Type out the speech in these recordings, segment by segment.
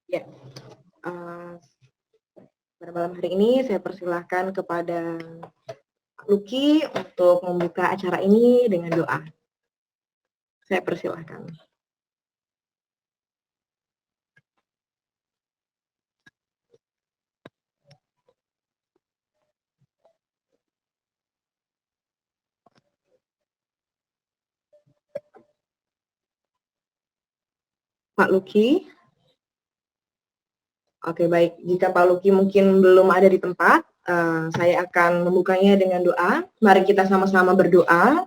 Ya, pada malam hari ini saya persilahkan kepada Pak Lucky untuk membuka acara ini dengan doa. Saya persilahkan. Pak Lucky. Oke, baik. Jika Pak Lucky mungkin belum ada di tempat, saya akan membukanya dengan doa. Mari kita sama-sama berdoa.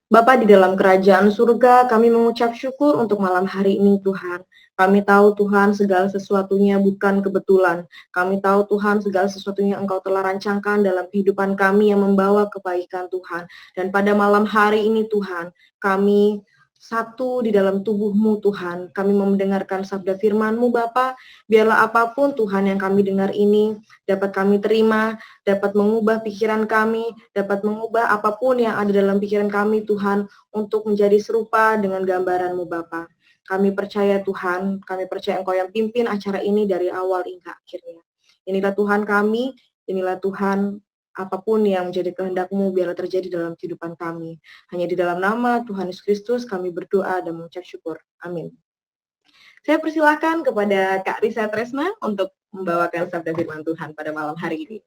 Bapa di dalam kerajaan surga, kami mengucap syukur untuk malam hari ini Tuhan. Kami tahu Tuhan segala sesuatunya bukan kebetulan. Kami tahu Tuhan segala sesuatunya Engkau telah rancangkan dalam kehidupan kami yang membawa kebaikan Tuhan. Dan pada malam hari ini Tuhan, kami satu di dalam tubuh-Mu Tuhan. Kami mendengarkan sabda firman-Mu Bapa. Biarlah apapun Tuhan yang kami dengar ini dapat kami terima, dapat mengubah pikiran kami, dapat mengubah apapun yang ada dalam pikiran kami Tuhan untuk menjadi serupa dengan gambaran-Mu Bapa. Kami percaya Tuhan, kami percaya Engkau yang pimpin acara ini dari awal hingga akhirnya. Inilah Tuhan kami, inilah Tuhan, apapun yang menjadi kehendak-Mu biarlah terjadi dalam kehidupan kami. Hanya di dalam nama Tuhan Yesus Kristus kami berdoa dan mengucap syukur. Amin. Saya persilahkan kepada Kak Risa Tresna untuk membawakan sabda firman Tuhan pada malam hari ini.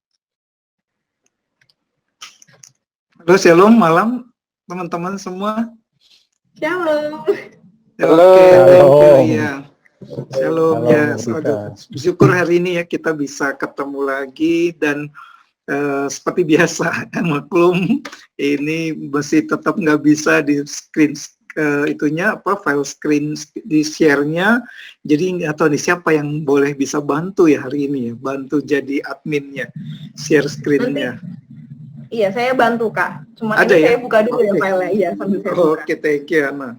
Halo, shalom malam teman-teman semua. Shalom. Oke, thank you ya. Shalom ya. Bersyukur hari ini ya kita bisa ketemu lagi dan seperti biasa maklum ini masih tetap nggak bisa di screen file screen di share-nya. Jadi nggak tahu nih siapa yang boleh bisa bantu ya hari ini ya, bantu jadi adminnya, share screen-nya. Iya, saya bantu Kak. Cuma ada ini ya? saya buka dulu ya file-nya. Iya, sambil saya buka. Oke, thank you Ana.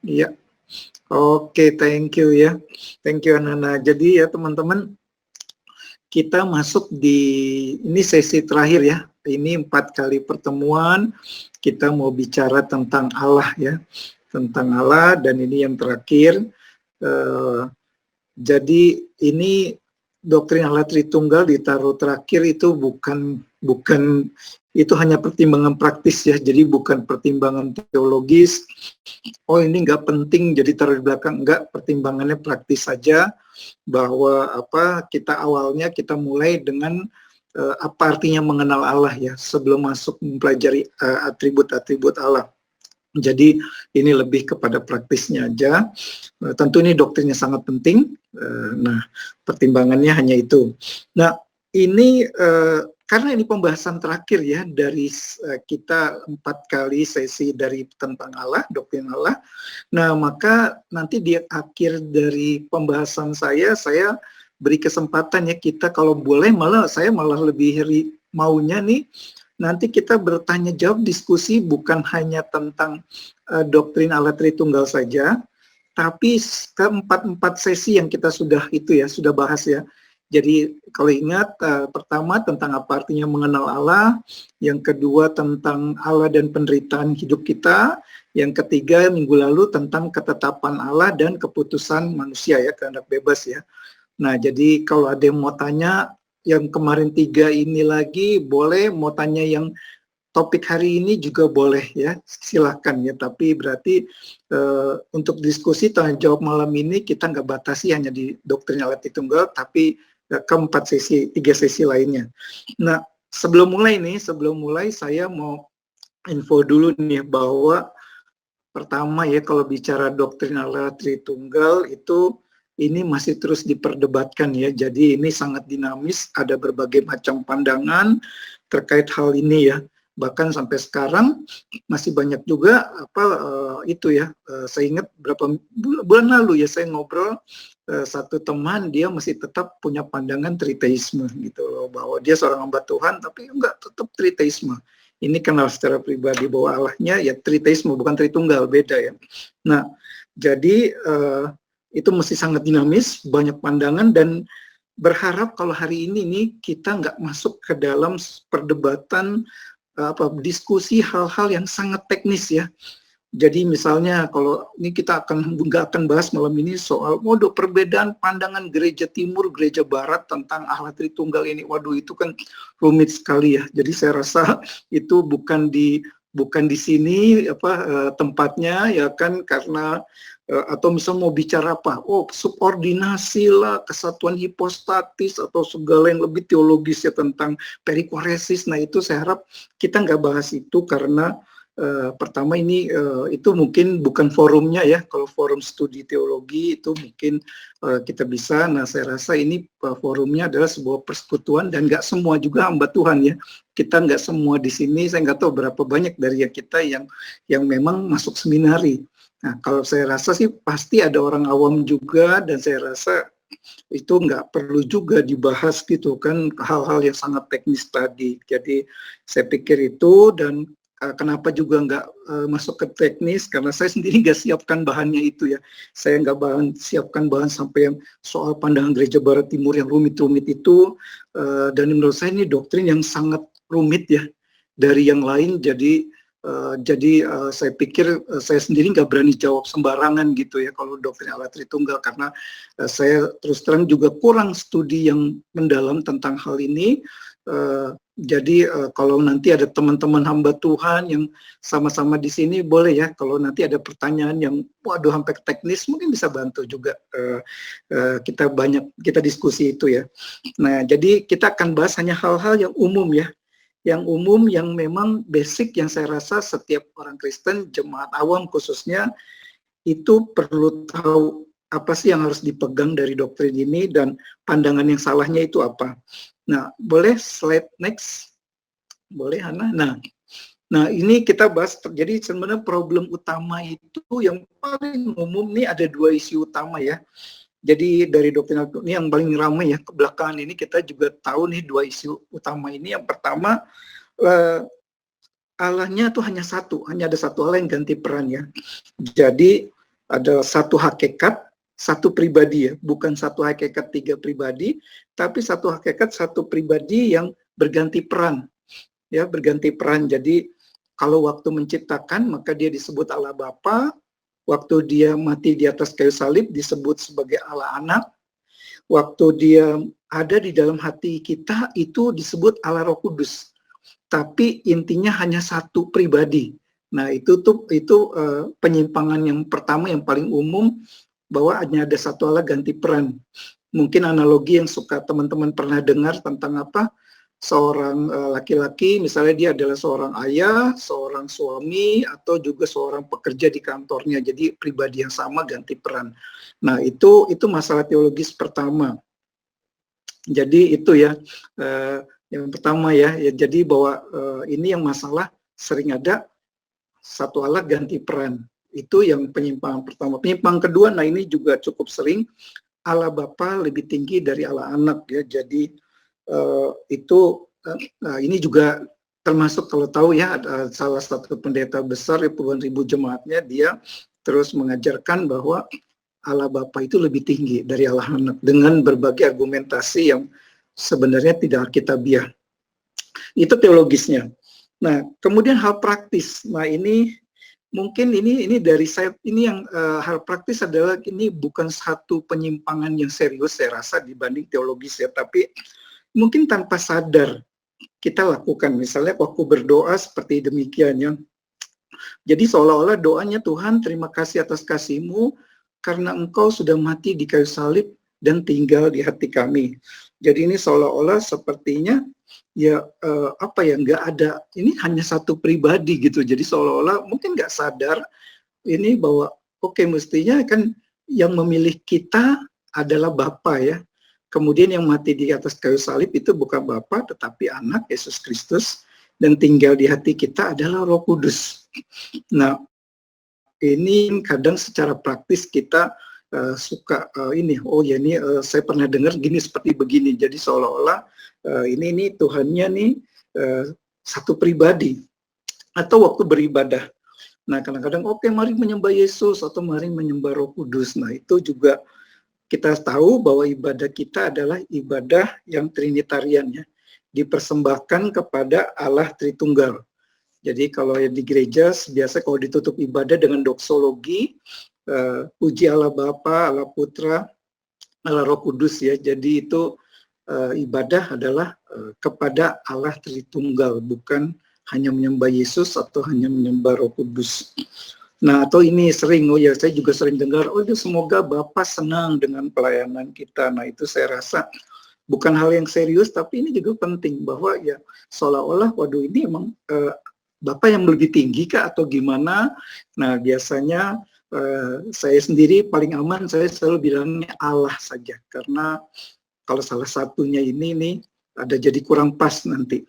Iya, oke, thank you ya, thank you Nana. Jadi ya teman-teman, kita masuk di ini sesi terakhir ya. Ini 4 kali pertemuan kita mau bicara tentang Allah ya, tentang Allah dan ini yang terakhir. Jadi ini doktrin Allah Tritunggal ditaruh terakhir itu bukan itu hanya pertimbangan praktis ya, jadi bukan pertimbangan teologis. Oh ini nggak penting jadi taruh di belakang, enggak, pertimbangannya praktis saja bahwa kita awalnya kita mulai dengan apa artinya mengenal Allah ya sebelum masuk mempelajari atribut-atribut Allah. Jadi ini lebih kepada praktisnya aja. Tentu ini doktrinnya sangat penting. Nah, pertimbangannya hanya itu. Nah, ini karena ini pembahasan terakhir ya dari kita 4 kali sesi dari tentang Allah, doktrin Allah. Nah, maka nanti di akhir dari pembahasan saya beri kesempatan ya kita kalau boleh saya malah lebih maunya nih nanti kita bertanya jawab diskusi bukan hanya tentang doktrin Allah Tritunggal saja, tapi keempat sesi yang kita sudah bahas ya. Jadi kalau ingat pertama tentang apa artinya mengenal Allah, yang kedua tentang Allah dan penderitaan hidup kita, yang ketiga minggu lalu tentang ketetapan Allah dan keputusan manusia ya, kehendak bebas ya. Nah jadi kalau ada yang mau tanya yang kemarin 3 ini lagi boleh, mau tanya yang topik hari ini juga boleh ya, silahkan ya. Tapi berarti untuk diskusi tanya jawab malam ini kita nggak batasi hanya di doktrin Allah Tritunggal, tapi ke-4 sesi, 3 sesi lainnya. Nah sebelum mulai saya mau info dulu nih bahwa pertama ya kalau bicara doktrin Allah Tritunggal itu ini masih terus diperdebatkan ya. Jadi ini sangat dinamis, ada berbagai macam pandangan terkait hal ini ya. Bahkan sampai sekarang masih banyak juga saya ingat berapa bulan lalu ya saya ngobrol satu teman, dia masih tetap punya pandangan triteisme gitu loh, bahwa dia seorang hamba Tuhan tapi enggak, tetap triteisme. Ini kenal secara pribadi bahwa Allahnya ya triteisme bukan Tritunggal, beda ya. Nah, jadi itu mesti sangat dinamis, banyak pandangan, dan berharap kalau hari ini nih kita nggak masuk ke dalam perdebatan diskusi hal-hal yang sangat teknis ya. Jadi misalnya kalau ini kita nggak akan bahas malam ini soal perbedaan pandangan gereja timur, gereja barat tentang Allah Tritunggal ini. Waduh, itu kan rumit sekali ya. Jadi saya rasa itu bukan di sini tempatnya ya kan, karena atau misal mau bicara apa, subordinasi lah, kesatuan hipostatis atau segala yang lebih teologis ya tentang perikoresis. Nah itu saya harap kita nggak bahas itu, karena pertama ini itu mungkin bukan forumnya ya. Kalau forum studi teologi itu mungkin kita bisa. Nah saya rasa ini forumnya adalah sebuah persekutuan, dan nggak semua juga hamba Tuhan ya. Kita nggak semua di sini, saya nggak tahu berapa banyak dari kita yang memang masuk seminari. Nah kalau saya rasa sih pasti ada orang awam juga, dan saya rasa itu nggak perlu juga dibahas gitu kan, hal-hal yang sangat teknis tadi. Jadi saya pikir itu, dan kenapa juga nggak masuk ke teknis, karena saya sendiri nggak siapkan bahannya itu ya. Saya nggak siapkan bahan sampai yang soal pandangan gereja barat timur yang rumit-rumit itu, dan menurut saya ini doktrin yang sangat rumit ya dari yang lain. Jadi saya pikir saya sendiri nggak berani jawab sembarangan gitu ya kalau doktrin Allah Tritunggal, karena saya terus terang juga kurang studi yang mendalam tentang hal ini. Jadi kalau nanti ada teman-teman hamba Tuhan yang sama-sama di sini, boleh ya kalau nanti ada pertanyaan yang waduh sampai teknis, mungkin bisa bantu juga kita diskusi itu ya. Nah jadi kita akan bahas hanya hal-hal yang umum ya, yang umum, yang memang basic, yang saya rasa setiap orang Kristen, jemaat awam khususnya, itu perlu tahu apa sih yang harus dipegang dari doktrin ini, dan pandangan yang salahnya itu apa. Nah, boleh slide next? Boleh, Hana? Nah ini kita bahas, jadi sebenarnya problem utama itu yang paling umum nih, ada dua isu utama ya. Jadi dari doktrin ini yang paling ramai ya, kebelakangan ini kita juga tahu nih dua isu utama ini. Yang pertama, Allahnya tuh hanya satu, hanya ada satu Allah yang ganti peran ya. Jadi ada satu hakikat, satu pribadi ya, bukan satu hakikat tiga pribadi, tapi satu hakikat satu pribadi yang berganti peran ya, berganti peran. Jadi kalau waktu menciptakan maka dia disebut Allah Bapa. Waktu dia mati di atas kayu salib disebut sebagai Allah Anak. Waktu dia ada di dalam hati kita itu disebut Allah Roh Kudus. Tapi intinya hanya satu pribadi. Nah itu penyimpangan yang pertama yang paling umum, bahwa hanya ada satu Allah ganti peran. Mungkin analogi yang suka teman-teman pernah dengar tentang apa? Seorang laki-laki, misalnya dia adalah seorang ayah, seorang suami, atau juga seorang pekerja di kantornya. Jadi pribadi yang sama ganti peran. Nah itu masalah teologis pertama. Jadi itu ya yang pertama ya. Jadi bahwa ini yang masalah sering ada satu Allah ganti peran. Itu yang penyimpangan pertama. Penyimpangan kedua, nah ini juga cukup sering, Allah Bapa lebih tinggi dari Allah Anak ya. Jadi ini juga termasuk, kalau tahu ya, salah satu pendeta besar puluhan ribu jemaatnya, dia terus mengajarkan bahwa Allah Bapa itu lebih tinggi dari Allah Anak dengan berbagai argumentasi yang sebenarnya tidak alkitabiah. Itu teologisnya. Nah, kemudian hal praktis. Nah, ini mungkin ini dari saya, ini yang hal praktis adalah ini bukan satu penyimpangan yang serius saya rasa dibanding teologis ya, tapi mungkin tanpa sadar kita lakukan. Misalnya waktu berdoa seperti demikian ya. Jadi seolah-olah doanya, Tuhan terima kasih atas kasih-Mu karena Engkau sudah mati di kayu salib dan tinggal di hati kami. Jadi ini seolah-olah sepertinya ya nggak ada, ini hanya satu pribadi gitu. Jadi seolah-olah mungkin nggak sadar ini bahwa mestinya kan yang memilih kita adalah Bapa ya. Kemudian yang mati di atas kayu salib itu bukan Bapa tetapi Anak Yesus Kristus, dan tinggal di hati kita adalah Roh Kudus. Nah, ini kadang secara praktis kita suka saya pernah dengar gini, seperti begini. Jadi seolah-olah ini Tuhannya nih satu pribadi. Atau waktu beribadah, Nah, kadang-kadang oke, mari menyembah Yesus atau mari menyembah Roh Kudus. Nah, itu juga kita tahu bahwa ibadah kita adalah ibadah yang trinitarian ya, dipersembahkan kepada Allah Tritunggal. Jadi kalau di gereja biasa kalau ditutup ibadah dengan doksologi, puji Allah Bapa, Allah Putra, Allah Roh Kudus ya. Jadi itu ibadah adalah kepada Allah Tritunggal, bukan hanya menyembah Yesus atau hanya menyembah Roh Kudus. Nah, atau ini sering, saya juga sering dengar, itu semoga Bapak senang dengan pelayanan kita. Nah, itu saya rasa bukan hal yang serius, tapi ini juga penting, bahwa ya seolah-olah, waduh ini emang Bapak yang lebih tinggi kah atau gimana? Nah, biasanya saya sendiri paling aman, saya selalu bilangnya Allah saja, karena kalau salah satunya ini nih, ada jadi kurang pas nanti.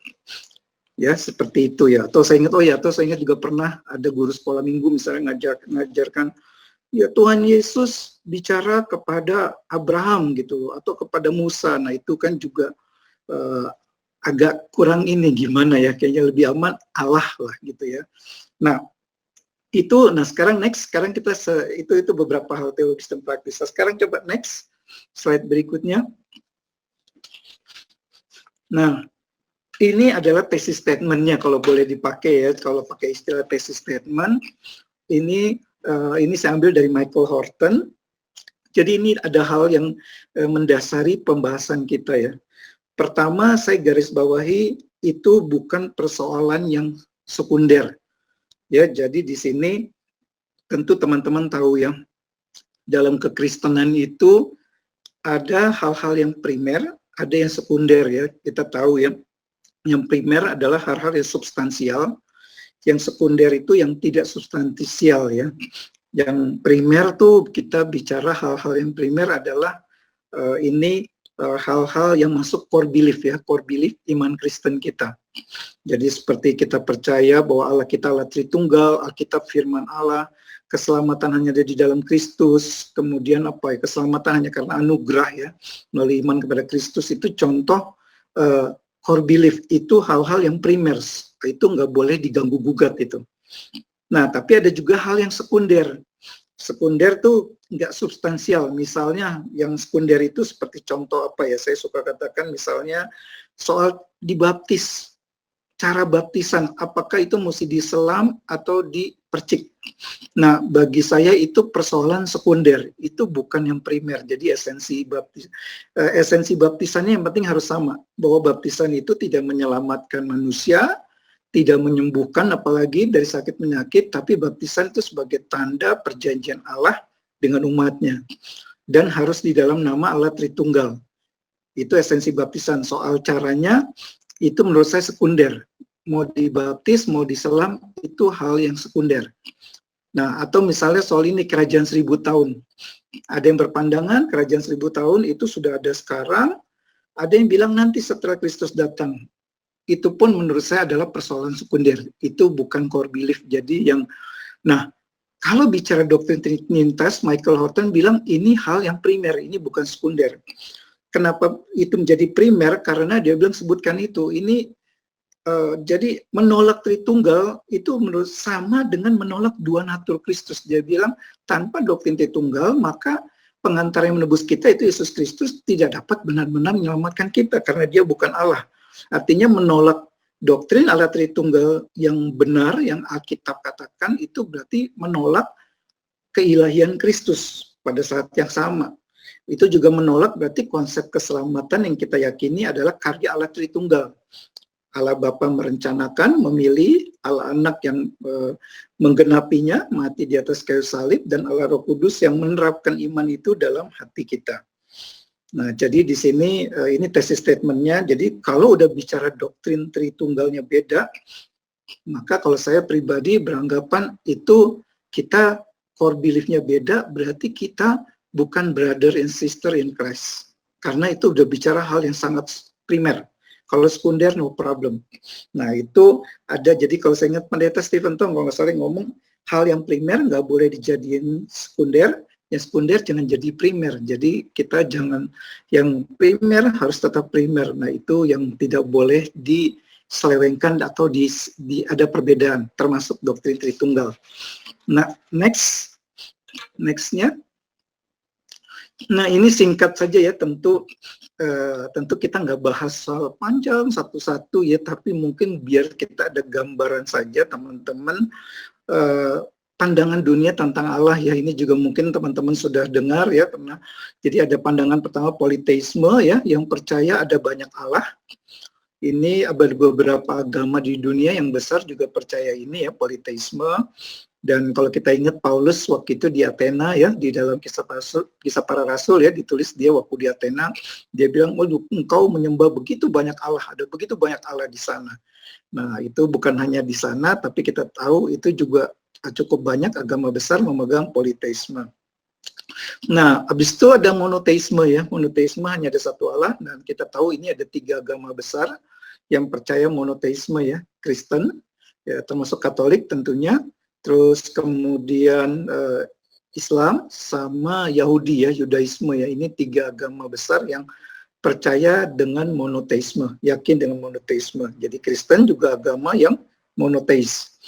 Ya, seperti itu ya. Atau saya ingat juga pernah ada guru sekolah minggu misalnya ngajarkan, ya Tuhan Yesus bicara kepada Abraham gitu, atau kepada Musa. Nah, itu kan juga agak kurang ini gimana ya, kayaknya lebih aman Allah lah gitu ya. Nah, sekarang kita itu beberapa hal teologis dan praktis. Sekarang coba next slide berikutnya. Nah, ini adalah thesis statement-nya kalau boleh dipakai ya. Kalau pakai istilah thesis statement, ini saya ambil dari Michael Horton. Jadi ini ada hal yang mendasari pembahasan kita ya. Pertama, saya garis bawahi itu bukan persoalan yang sekunder. Ya, jadi di sini tentu teman-teman tahu ya, dalam kekristenan itu ada hal-hal yang primer, ada yang sekunder ya. Kita tahu ya. Yang primer adalah hal-hal yang substansial, yang sekunder itu yang tidak substansial ya. Yang primer tuh kita bicara hal-hal yang primer adalah hal-hal yang masuk core belief ya, core belief iman Kristen kita. Jadi seperti kita percaya bahwa Allah kita Allah Tritunggal, Alkitab firman Allah, keselamatan hanya ada di dalam Kristus, kemudian keselamatan hanya karena anugerah ya, melalui iman kepada Kristus. Itu contoh core belief, itu hal-hal yang primer, itu nggak boleh diganggu-gugat itu. Nah, tapi ada juga hal yang sekunder. Sekunder tuh nggak substansial. Misalnya yang sekunder itu seperti contoh saya suka katakan misalnya soal dibaptis. Cara baptisan, apakah itu mesti diselam atau dipercik? Nah, bagi saya itu persoalan sekunder, itu bukan yang primer. Jadi esensi baptisannya yang penting harus sama, bahwa baptisan itu tidak menyelamatkan manusia, tidak menyembuhkan apalagi dari sakit penyakit, tapi baptisan itu sebagai tanda perjanjian Allah dengan umatnya, dan harus di dalam nama Allah Tritunggal. Itu esensi baptisan. Soal caranya itu menurut saya sekunder. Mau dibaptis, mau diselam, itu hal yang sekunder. Nah, atau misalnya soal ini kerajaan 1000 tahun. Ada yang berpandangan kerajaan 1000 tahun itu sudah ada sekarang, ada yang bilang nanti setelah Kristus datang. Itu pun menurut saya adalah persoalan sekunder. Itu bukan core belief. Jadi kalau bicara doktrin Trinitas, Michael Horton bilang ini hal yang primer, ini bukan sekunder. Kenapa itu menjadi primer? Karena dia bilang sebutkan itu. Ini jadi menolak Tritunggal itu menurut sama dengan menolak dua natur Kristus. Dia bilang tanpa doktrin Tritunggal maka pengantar yang menebus kita itu Yesus Kristus tidak dapat benar-benar menyelamatkan kita karena dia bukan Allah. Artinya menolak doktrin Allah Tritunggal yang benar yang Alkitab katakan itu berarti menolak keilahian Kristus pada saat yang sama. Itu juga menolak berarti konsep keselamatan yang kita yakini adalah karya Allah Tritunggal. Allah Bapa merencanakan, memilih, Allah Anak yang menggenapinya, mati di atas kayu salib, dan Allah Roh Kudus yang menerapkan iman itu dalam hati kita. Nah, jadi di sini ini tesis statementnya. Jadi kalau udah bicara doktrin Tritunggalnya beda, maka kalau saya pribadi beranggapan itu kita core belief-nya beda, berarti kita bukan brother and sister in Christ. Karena itu udah bicara hal yang sangat primer. Kalau sekunder, no problem. Nah, itu ada, jadi kalau saya ingat Pendeta Stephen Tong, kalau nggak salah ngomong, hal yang primer nggak boleh dijadiin sekunder, yang sekunder jangan jadi primer. Jadi kita jangan, yang primer harus tetap primer. Nah, itu yang tidak boleh diselewengkan atau ada perbedaan, termasuk doktrin Tritunggal. Nah, nextnya. Nah, ini singkat saja ya, tentu kita nggak bahas soal panjang satu-satu ya, tapi mungkin biar kita ada gambaran saja teman-teman, pandangan dunia tentang Allah ya. Ini juga mungkin teman-teman sudah dengar ya, pernah. Jadi ada pandangan pertama politeisme ya, yang percaya ada banyak Allah. Ini ada beberapa agama di dunia yang besar juga percaya ini ya, politeisme. Dan kalau kita ingat Paulus waktu itu di Athena ya, di dalam kisah para rasul ya, ditulis dia waktu di Athena, dia bilang, oh, engkau menyembah begitu banyak Allah, ada begitu banyak Allah di sana. Nah, itu bukan hanya di sana, tapi kita tahu itu juga cukup banyak agama besar memegang politeisme. Nah, habis itu ada monoteisme ya, monoteisme hanya ada satu Allah, dan kita tahu ini ada 3 agama besar yang percaya monoteisme ya, Kristen, ya, termasuk Katolik tentunya, terus kemudian Islam sama Yahudi ya, Yudaisme ya. Ini 3 agama besar yang percaya dengan monoteisme, yakin dengan monoteisme. Jadi Kristen juga agama yang monoteis.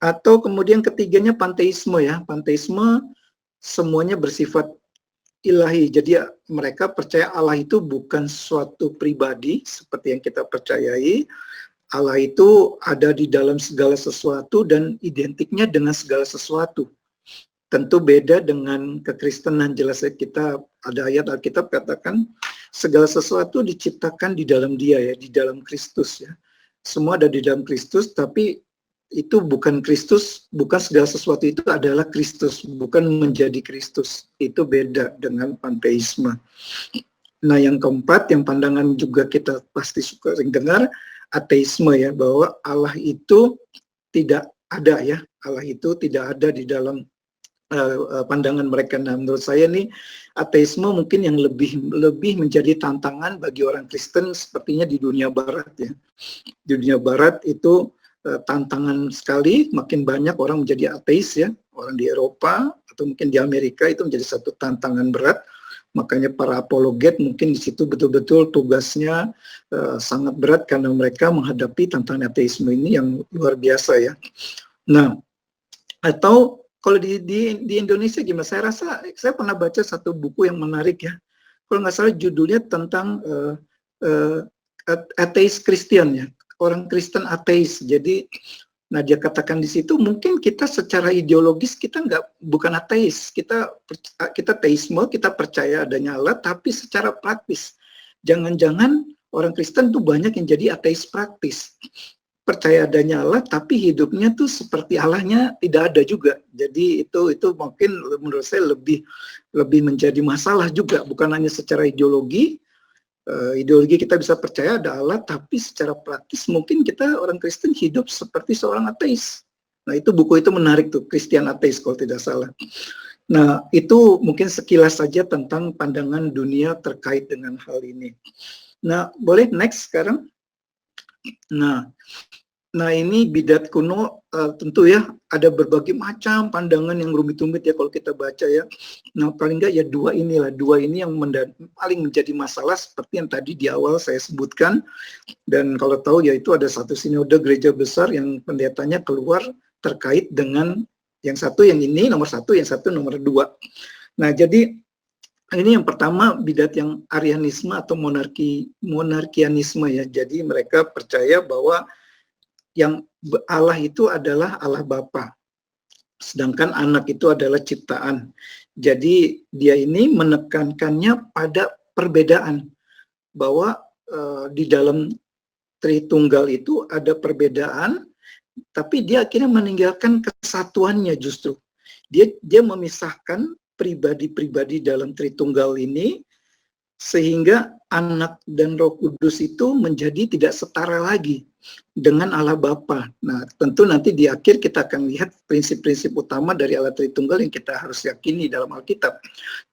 Atau kemudian ketiganya panteisme ya. Panteisme semuanya bersifat ilahi. Jadi mereka percaya Allah itu bukan suatu pribadi seperti yang kita percayai. Allah itu ada di dalam segala sesuatu dan identiknya dengan segala sesuatu. Tentu beda dengan kekristenan. Jelasnya kita ada ayat Alkitab katakan segala sesuatu diciptakan di dalam Dia ya, di dalam Kristus ya. Semua ada di dalam Kristus, tapi itu bukan Kristus, bukan segala sesuatu itu adalah Kristus, bukan menjadi Kristus. Itu beda dengan panteisme. Nah, yang keempat, yang pandangan juga kita pasti suka sering dengar, ateisme ya, bahwa Allah itu tidak ada ya, Allah itu tidak ada di dalam pandangan mereka. Nah, menurut saya nih ateisme mungkin yang lebih menjadi tantangan bagi orang Kristen sepertinya di dunia Barat ya. Di dunia Barat itu tantangan sekali, makin banyak orang menjadi ateis ya, orang di Eropa atau mungkin di Amerika itu menjadi satu tantangan berat. Makanya para apologet mungkin di situ betul-betul tugasnya sangat berat karena mereka menghadapi tantangan ateisme ini yang luar biasa ya. Nah, atau kalau di Indonesia gimana? Saya rasa saya pernah baca satu buku yang menarik ya. Kalau nggak salah judulnya tentang ateis Kristen ya, orang Kristen ateis. Jadi, nah dia katakan di situ mungkin kita secara ideologis kita bukan ateis, kita teisme, kita percaya adanya Allah, tapi secara praktis jangan-jangan orang Kristen tuh banyak yang jadi ateis praktis, percaya adanya Allah tapi hidupnya tuh seperti Allahnya tidak ada juga. Jadi itu mungkin menurut saya lebih menjadi masalah juga, bukan hanya secara ideologi. Ideologi kita bisa percaya ada Allah, tapi secara praktis mungkin kita orang Kristen hidup seperti seorang ateis. Nah, itu buku itu menarik tuh, Christian Atheist kalau tidak salah. Nah, itu mungkin sekilas saja tentang pandangan dunia terkait dengan hal ini. Nah, boleh next sekarang. Nah ini bidat kuno tentu ya ada berbagai macam pandangan yang rumit-rumit ya kalau kita baca ya. Nah paling enggak ya dua ini yang paling menjadi masalah seperti yang tadi di awal saya sebutkan. Dan kalau tahu ya itu ada satu sinode gereja besar yang pendetanya keluar terkait dengan yang satu yang ini nomor 1, yang satu nomor 2. Nah jadi ini yang pertama bidat yang Arianisme atau monarkianisme ya. Jadi mereka percaya bahwa yang Allah itu adalah Allah Bapa, sedangkan anak itu adalah ciptaan. Jadi dia ini menekankannya pada perbedaan, bahwa di dalam Tritunggal itu ada perbedaan, tapi dia akhirnya meninggalkan kesatuannya justru. Dia memisahkan pribadi-pribadi dalam Tritunggal ini, sehingga anak dan Roh Kudus itu menjadi tidak setara lagi dengan Allah Bapa. Nah, tentu nanti di akhir kita akan lihat prinsip-prinsip utama dari Allah Tritunggal yang kita harus yakini dalam Alkitab.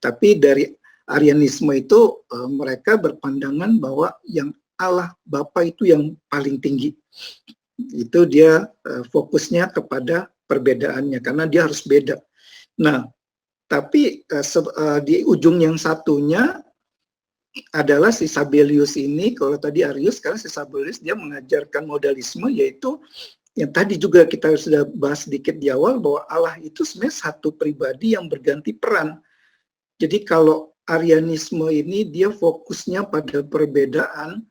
Tapi dari Arianisme itu mereka berpandangan bahwa yang Allah Bapa itu yang paling tinggi. Itu dia fokusnya kepada perbedaannya karena dia harus beda. Nah, tapi di ujung yang satunya adalah si Sabellius ini. Kalau tadi Arius, sekarang si Sabellius dia mengajarkan modalisme, yaitu yang tadi juga kita sudah bahas sedikit di awal, bahwa Allah itu sebenarnya satu pribadi yang berganti peran. Jadi kalau Arianisme ini dia fokusnya pada perbedaan,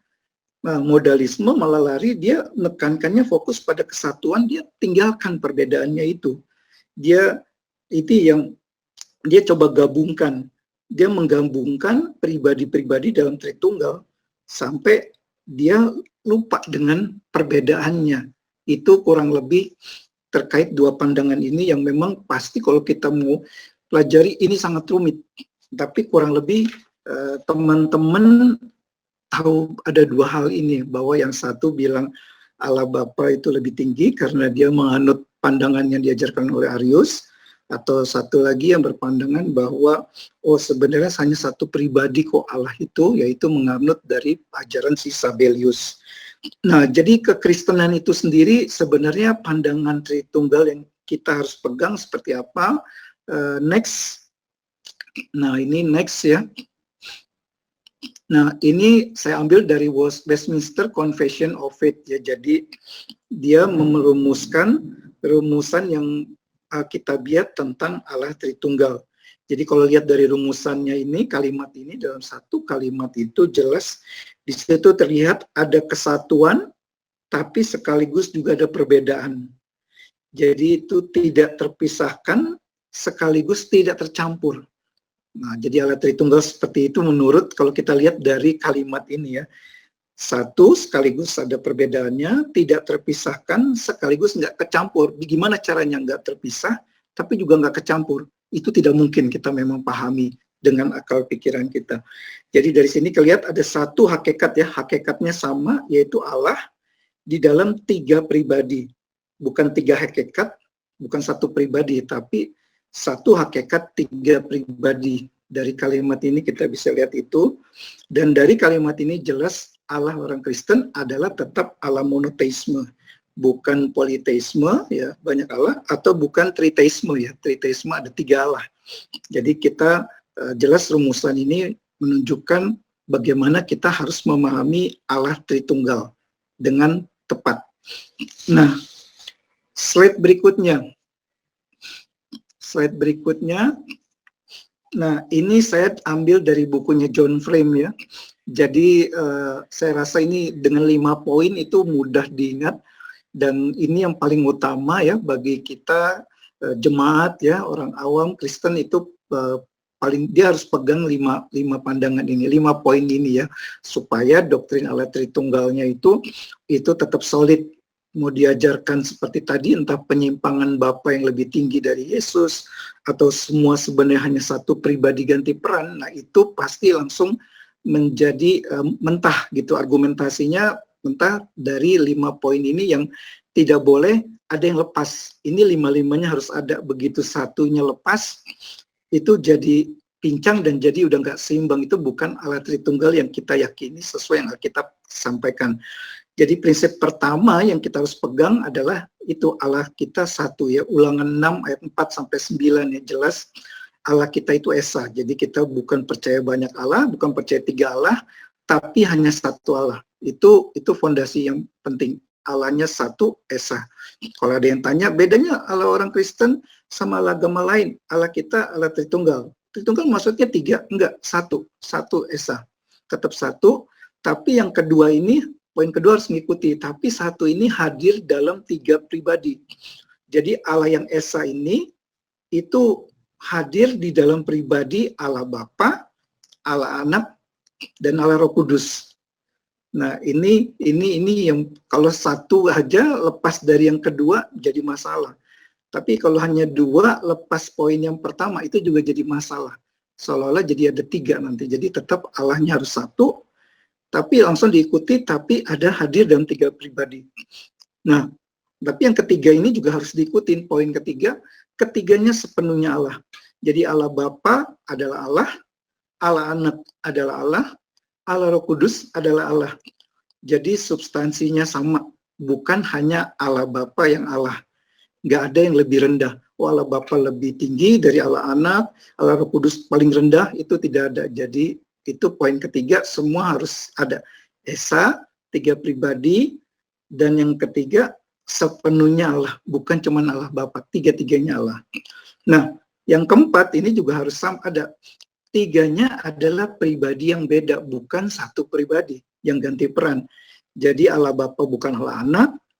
nah, modalisme malah lari, dia menekankannya fokus pada kesatuan, dia tinggalkan perbedaannya itu. Dia itu yang dia coba gabungkan. Dia menggabungkan pribadi-pribadi dalam Tritunggal sampai dia lupa dengan perbedaannya. Itu kurang lebih terkait dua pandangan ini yang memang pasti kalau kita mau pelajari ini sangat rumit. Tapi kurang lebih teman-teman tahu ada dua hal ini, bahwa yang satu bilang Allah Bapa itu lebih tinggi karena dia menganut pandangan yang diajarkan oleh Arius, atau satu lagi yang berpandangan bahwa sebenarnya hanya satu pribadi kok Allah itu, yaitu menganut dari ajaran si Sabellius. Nah, jadi kekristenan itu sendiri sebenarnya pandangan Tritunggal yang kita harus pegang seperti apa. Next. Nah, ini next ya. Nah, ini saya ambil dari Westminster Confession of Faith ya. Jadi dia merumuskan rumusan yang Alkitabiat tentang Allah Tritunggal. Jadi kalau lihat dari rumusannya ini, kalimat ini dalam satu kalimat itu jelas di situ terlihat ada kesatuan, tapi sekaligus juga ada perbedaan. Jadi itu tidak terpisahkan, sekaligus tidak tercampur. Nah, jadi Allah Tritunggal seperti itu menurut kalau kita lihat dari kalimat ini ya. Satu, sekaligus ada perbedaannya, tidak terpisahkan, sekaligus nggak kecampur. Gimana caranya nggak terpisah, tapi juga nggak kecampur? Itu tidak mungkin kita memang pahami dengan akal pikiran kita. Jadi dari sini kelihatan ada satu hakikat ya, hakikatnya sama, yaitu Allah di dalam tiga pribadi. Bukan tiga hakikat, bukan satu pribadi, tapi satu hakikat tiga pribadi. Dari kalimat ini kita bisa lihat itu. Dan dari kalimat ini jelas Allah orang Kristen adalah tetap Allah monoteisme, bukan politeisme ya, banyak Allah, atau bukan triteisme ya. Triteisme ada tiga Allah. Jadi kita jelas rumusan ini menunjukkan bagaimana kita harus memahami Allah Tritunggal dengan tepat. Nah, slide berikutnya. Nah, ini saya ambil dari bukunya John Frame ya. Jadi saya rasa ini dengan 5 poin itu mudah diingat, dan ini yang paling utama ya bagi kita jemaat ya, orang awam Kristen itu paling dia harus pegang 5 pandangan ini, 5 poin ini ya, supaya doktrin Allah Tritunggalnya itu tetap solid. Mau diajarkan seperti tadi, entah penyimpangan Bapa yang lebih tinggi dari Yesus, atau semua sebenarnya hanya satu pribadi ganti peran, nah itu pasti langsung menjadi mentah gitu argumentasinya, mentah dari 5 poin ini yang tidak boleh ada yang lepas. Ini 5-5-nya harus ada, begitu satunya lepas itu jadi pincang dan jadi udah nggak seimbang. Itu bukan Allah Tritunggal yang kita yakini sesuai yang Alkitab sampaikan. Jadi prinsip pertama yang kita harus pegang adalah itu Allah kita satu ya. Ulangan 6 ayat 4-9 ya, jelas Allah kita itu Esa. Jadi kita bukan percaya banyak Allah, bukan percaya 3 Allah, tapi hanya satu Allah. Itu fondasi yang penting. Allahnya satu, Esa. Kalau ada yang tanya, bedanya Allah orang Kristen sama Allah agama lain? Allah kita Allah Tritunggal. Tritunggal maksudnya 3? Enggak, satu Esa. Tetap satu, tapi yang kedua ini, poin kedua harus mengikuti, tapi satu ini hadir dalam 3 pribadi. Jadi Allah yang Esa ini itu hadir di dalam pribadi Allah Bapa, Allah Anak, dan Allah Roh Kudus. Nah, ini yang kalau satu aja lepas dari yang kedua jadi masalah. Tapi kalau hanya 2 lepas poin yang pertama itu juga jadi masalah. Seolah-olah jadi ada 3 nanti. Jadi tetap Allahnya harus satu, tapi langsung diikuti, tapi ada hadir dalam 3 pribadi. Nah, tapi yang ketiga ini juga harus diikutin. Poin ketiga, ketiganya sepenuhnya Allah. Jadi Allah Bapa adalah Allah, Allah Anak adalah Allah, Allah Roh Kudus adalah Allah. Jadi substansinya sama, bukan hanya Allah Bapa yang Allah. Nggak ada yang lebih rendah. Allah Bapa lebih tinggi dari Allah Anak, Allah Roh Kudus paling rendah, itu tidak ada. Jadi Itu poin ketiga, semua harus ada. Esa, 3 pribadi, dan yang ketiga, sepenuhnya Allah, bukan cuma Allah Bapa, tiga-tiganya Allah. Nah, yang keempat ini juga harus ada. Tiganya adalah pribadi yang beda, bukan satu pribadi yang ganti peran. Jadi Allah Bapa bukan Allah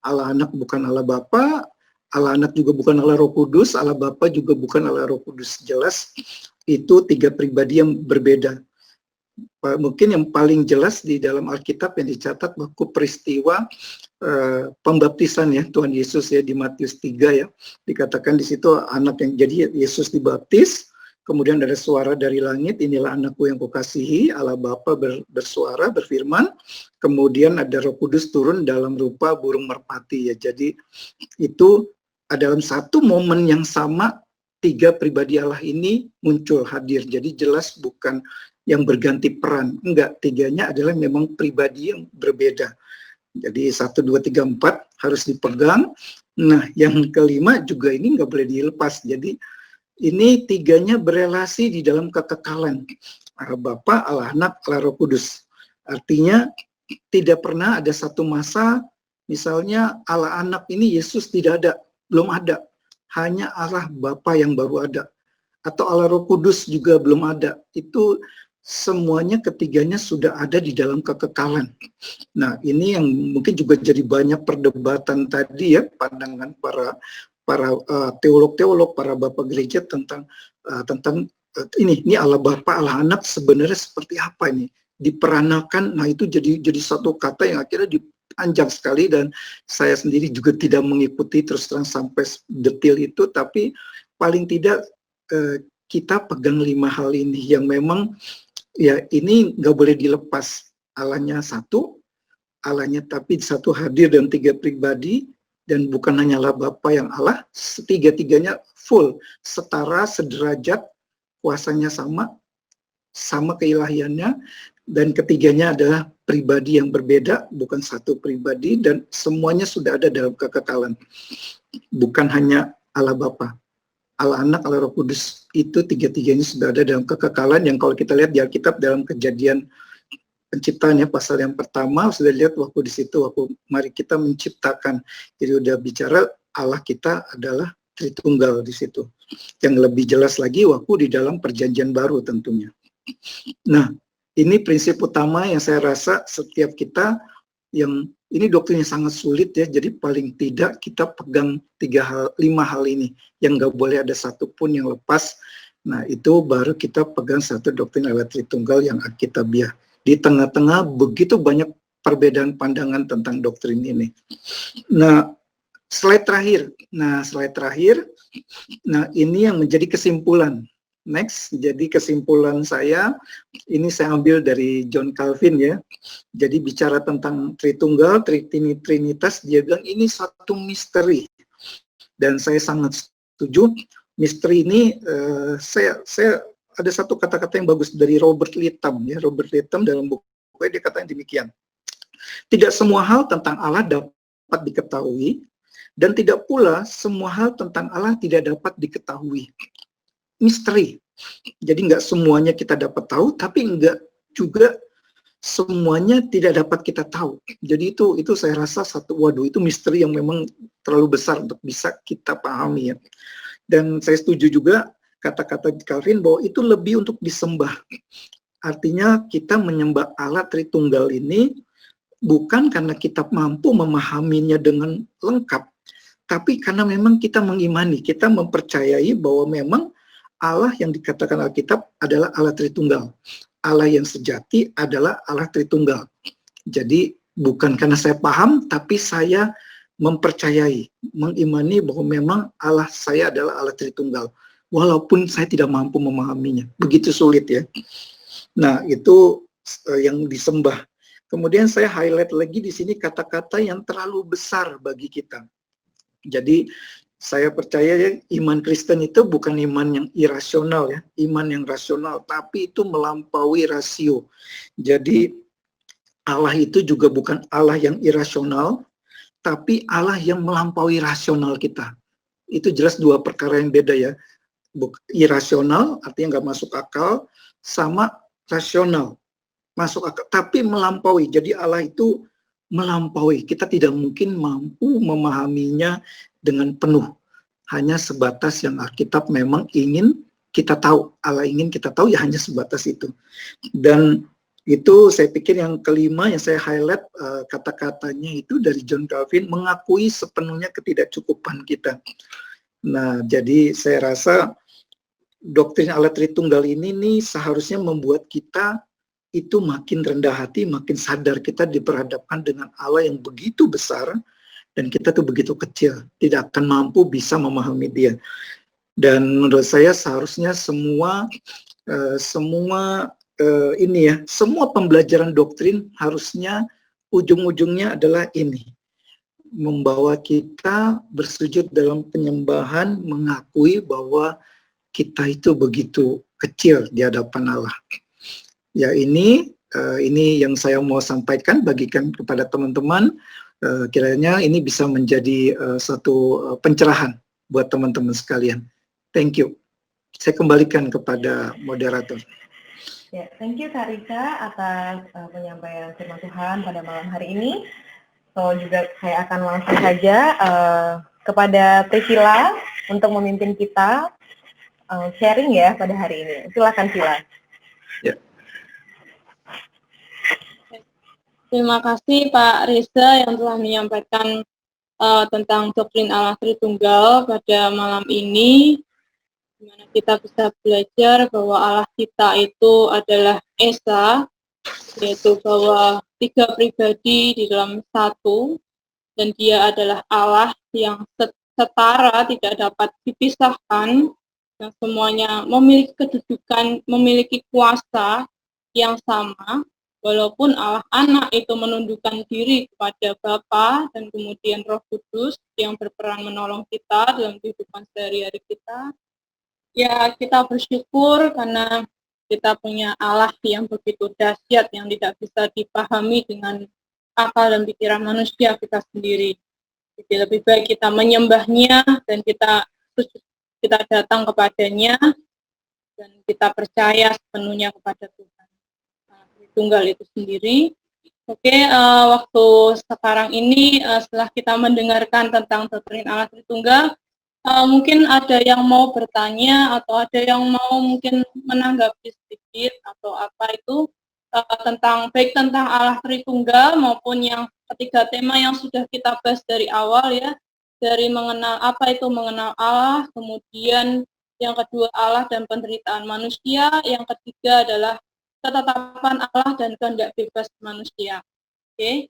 Anak bukan Allah Bapa, Allah Anak juga bukan Allah Roh Kudus, Allah Bapa juga bukan Allah Roh Kudus. Jelas itu 3 pribadi yang berbeda. Mungkin yang paling jelas di dalam Alkitab yang dicatat waktu peristiwa pembaptisan ya Tuhan Yesus ya di Matius 3 ya, dikatakan di situ anak yang jadi Yesus dibaptis, kemudian ada suara dari langit, inilah anakku yang kukasihi, Allah Bapa bersuara berfirman, kemudian ada Roh Kudus turun dalam rupa burung merpati ya. Jadi itu dalam satu momen yang sama 3 pribadi Allah ini muncul hadir. Jadi jelas bukan yang berganti peran, enggak, tiganya adalah memang pribadi yang berbeda. Jadi 1, 2, 3, 4 harus dipegang. Nah, yang kelima juga ini nggak boleh dilepas. Jadi ini tiganya berelasi di dalam kekekalan. Allah Bapa, Allah Anak, Allah Roh Kudus. Artinya tidak pernah ada satu masa, misalnya Allah Anak ini Yesus tidak ada, belum ada. Hanya Allah Bapa yang baru ada. Atau Allah Roh Kudus juga belum ada. Itu semuanya ketiganya sudah ada di dalam kekekalan. Nah, ini yang mungkin juga jadi banyak perdebatan tadi ya, pandangan para teolog-teolog, para bapak gereja tentang ini Allah Bapa, Allah Anak sebenarnya seperti apa ini? Diperanakan. Nah, itu jadi satu kata yang akhirnya panjang sekali, dan saya sendiri juga tidak mengikuti terus terang sampai detail itu, tapi paling tidak kita pegang 5 hal ini yang memang ya ini nggak boleh dilepas. Allahnya satu, Allahnya tapi satu hadir dan 3 pribadi, dan bukan hanya Allah Bapa yang Allah, tiga-tiganya full, setara, sederajat, kuasanya sama keilahiannya, dan ketiganya adalah pribadi yang berbeda, bukan satu pribadi, dan semuanya sudah ada dalam kekekalan. Bukan hanya Allah Bapa, Allah Anak, Allah Roh Kudus, itu tiga-tiganya sudah ada dalam kekekalan, yang kalau kita lihat di Alkitab dalam Kejadian Penciptaan ya, pasal yang pertama sudah lihat waktu di situ, waktu mari kita menciptakan, jadi udah bicara Allah kita adalah Tritunggal di situ. Yang lebih jelas lagi waktu di dalam Perjanjian Baru tentunya. Nah, ini prinsip utama yang saya rasa setiap kita, yang ini doktrinnya sangat sulit ya, jadi paling tidak kita pegang 5 hal ini, yang nggak boleh ada satupun yang lepas. Nah, itu baru kita pegang satu doktrin Allah Tritunggal yang Alkitabiah. Di tengah-tengah begitu banyak perbedaan pandangan tentang doktrin ini. Nah, slide terakhir. Nah, ini yang menjadi kesimpulan. Next, jadi kesimpulan saya, ini saya ambil dari John Calvin ya. Jadi bicara tentang Tritunggal, Trinitas, dia bilang ini satu misteri. Dan saya sangat setuju. Misteri ini, saya ada satu kata-kata yang bagus dari Robert Littam ya. Robert Littam dalam bukunya dia katakan demikian. Tidak semua hal tentang Allah dapat diketahui, dan tidak pula semua hal tentang Allah tidak dapat diketahui. Misteri. Jadi nggak semuanya kita dapat tahu, tapi nggak juga semuanya tidak dapat kita tahu. Jadi itu saya rasa itu misteri yang memang terlalu besar untuk bisa kita pahami ya. Dan saya setuju juga kata-kata Calvin bahwa itu lebih untuk disembah. Artinya kita menyembah Allah Tritunggal ini bukan karena kita mampu memahaminya dengan lengkap, tapi karena memang kita mengimani, kita mempercayai bahwa memang Allah yang dikatakan Alkitab adalah Allah Tritunggal. Allah yang sejati adalah Allah Tritunggal. Jadi bukan karena saya paham, tapi saya mempercayai, mengimani bahwa memang Allah saya adalah Allah Tritunggal. Walaupun saya tidak mampu memahaminya. Begitu sulit ya. Nah, itu yang disembah. Kemudian saya highlight lagi di sini kata-kata yang terlalu besar bagi kita. Jadi saya percaya ya, iman Kristen itu bukan iman yang irasional ya, iman yang rasional, tapi itu melampaui rasio. Jadi Allah itu juga bukan Allah yang irasional, tapi Allah yang melampaui rasional kita. Itu jelas 2 perkara yang beda ya. Irasional artinya nggak masuk akal, sama rasional, masuk akal, tapi melampaui. Jadi Allah itu melampaui. Kita tidak mungkin mampu memahaminya dengan penuh. Hanya sebatas yang Alkitab memang ingin kita tahu. Allah ingin kita tahu, ya hanya sebatas itu. Dan itu saya pikir yang kelima yang saya highlight, kata-katanya itu dari John Calvin, mengakui sepenuhnya ketidakcukupan kita. Nah, jadi saya rasa doktrin Allah Tritunggal ini nih seharusnya membuat kita itu makin rendah hati, makin sadar kita diperhadapkan dengan Allah yang begitu besar dan kita tuh begitu kecil, tidak akan mampu bisa memahami Dia. Dan menurut saya seharusnya semua pembelajaran doktrin harusnya ujung-ujungnya adalah ini, membawa kita bersujud dalam penyembahan, mengakui bahwa kita itu begitu kecil di hadapan Allah. Ya, ini yang saya mau sampaikan, bagikan kepada teman-teman. Kiranya ini bisa menjadi satu pencerahan buat teman-teman sekalian. Thank you. Saya kembalikan kepada moderator. Ya, thank you Kak Rika atas penyampaian firman Tuhan pada malam hari ini. So juga saya akan langsung saja kepada Priscilla untuk memimpin kita sharing ya pada hari ini. Silakan Sila. Ya. Terima kasih Pak Reza yang telah menyampaikan tentang doktrin Allah Tritunggal pada malam ini, di mana kita bisa belajar bahwa Allah kita itu adalah Esa, yaitu bahwa 3 pribadi di dalam satu, dan Dia adalah Allah yang setara, tidak dapat dipisahkan, yang semuanya memiliki kedudukan, memiliki kuasa yang sama. Walaupun Allah Anak itu menundukkan diri kepada Bapa dan kemudian Roh Kudus yang berperan menolong kita dalam kehidupan sehari-hari kita, ya kita bersyukur karena kita punya Allah yang begitu dahsyat, yang tidak bisa dipahami dengan akal dan pikiran manusia kita sendiri. Jadi lebih baik kita menyembahnya dan kita datang kepadanya dan kita percaya sepenuhnya kepada Tuhan Tunggal itu sendiri. Oke, waktu sekarang ini setelah kita mendengarkan tentang doktrin Allah Tritunggal, mungkin ada yang mau bertanya atau ada yang mau mungkin menanggapi sedikit atau apa itu baik tentang Allah Tritunggal maupun yang ketiga tema yang sudah kita bahas dari awal ya, dari mengenal apa itu mengenal Allah, kemudian yang kedua Allah dan penderitaan manusia, yang ketiga adalah ketetapan Allah dan kehendak bebas manusia. Oke.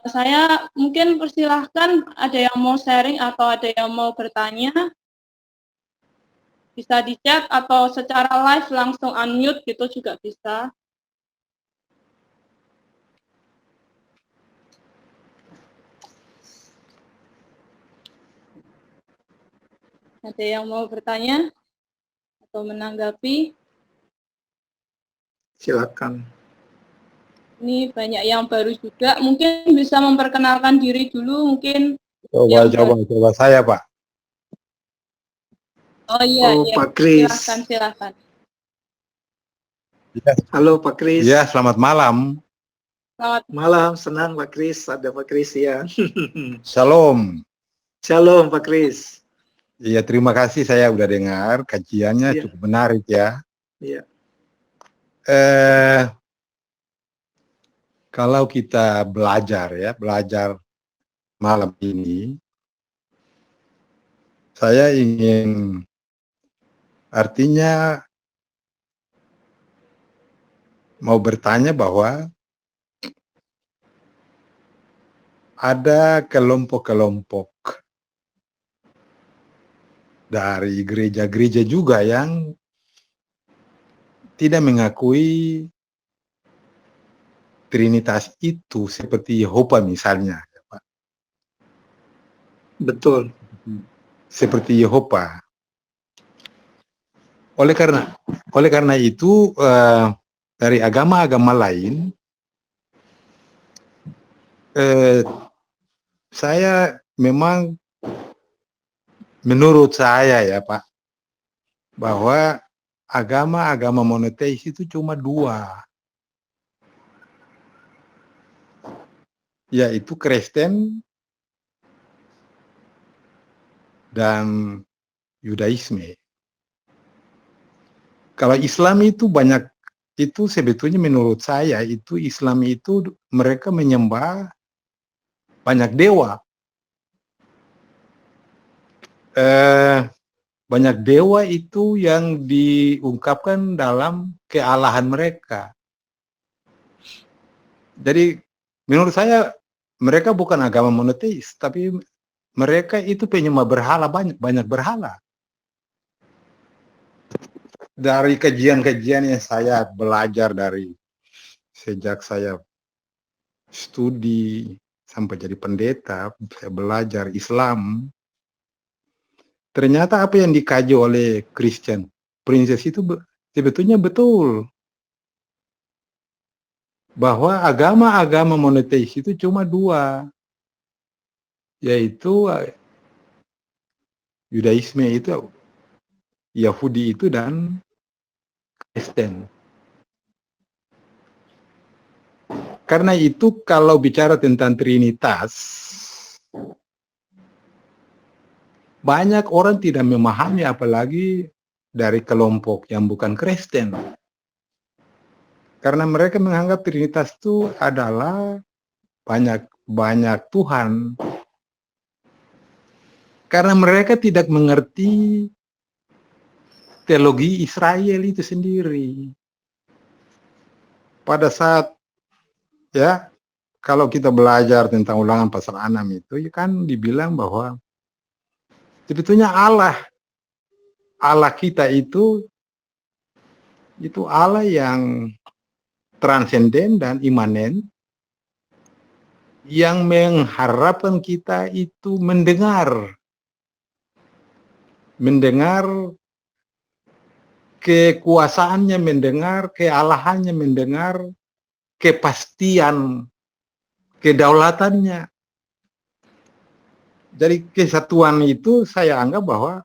Saya mungkin persilahkan ada yang mau sharing atau ada yang mau bertanya, bisa di chat atau secara live langsung unmute gitu juga bisa. Ada yang mau bertanya atau menanggapi? Silakan. Ini banyak yang baru juga, mungkin bisa memperkenalkan diri dulu mungkin. Coba saya Pak. Oh iya, Oh, iya. Pak Kris. Silakan. Ya. Halo Pak Kris. Ya, selamat malam. Selamat malam, senang Pak Kris, ada Pak Kris ya. Shalom. Shalom Pak Kris. Iya, terima kasih, saya udah dengar kajiannya cukup menarik ya. Iya. Kalau kita belajar malam ini, saya ingin artinya mau bertanya bahwa ada kelompok-kelompok dari gereja-gereja juga yang tidak mengakui Trinitas itu, seperti Yehova misalnya. Betul. Seperti Yehova. Oleh karena itu, dari agama-agama lain, saya memang menurut saya ya Pak, bahwa agama-agama monoteis itu cuma dua, yaitu Kristen dan Yudaisme. Kalau Islam itu banyak, itu sebetulnya menurut saya itu Islam itu mereka menyembah banyak dewa. Banyak dewa itu yang diungkapkan dalam kealahan mereka. Jadi menurut saya mereka bukan agama monoteis, tapi mereka itu penyembah berhala, banyak berhala. Dari kajian-kajian yang saya belajar dari sejak saya studi sampai jadi pendeta, saya belajar Islam. Ternyata apa yang dikaji oleh Christian Princes itu sebetulnya betul. Bahwa agama-agama monoteis itu cuma dua, yaitu Yudaisme itu, Yahudi itu, dan Kristen. Karena itu kalau bicara tentang Trinitas, banyak orang tidak memahami, apalagi dari kelompok yang bukan Kristen. Karena mereka menganggap Trinitas itu adalah banyak Tuhan. Karena mereka tidak mengerti teologi Israel itu sendiri. Pada saat, ya, kalau kita belajar tentang Ulangan pasal 6 itu, ya kan dibilang bahwa sebetulnya Allah kita itu Allah yang transenden dan imanen, yang mengharapkan kita itu mendengar kekuasaannya, mendengar kealahannya, mendengar kepastian kedaulatannya. Jadi kesatuan itu saya anggap bahwa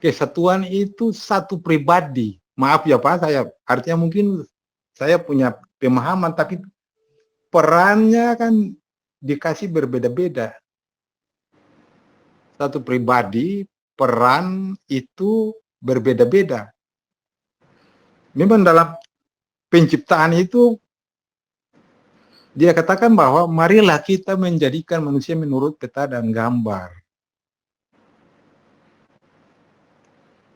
kesatuan itu satu pribadi. Maaf ya Pak, artinya mungkin saya punya pemahaman, tapi perannya kan dikasih berbeda-beda. Satu pribadi, peran itu berbeda-beda. Memang dalam penciptaan itu dia katakan bahwa marilah kita menjadikan manusia menurut peta dan gambar.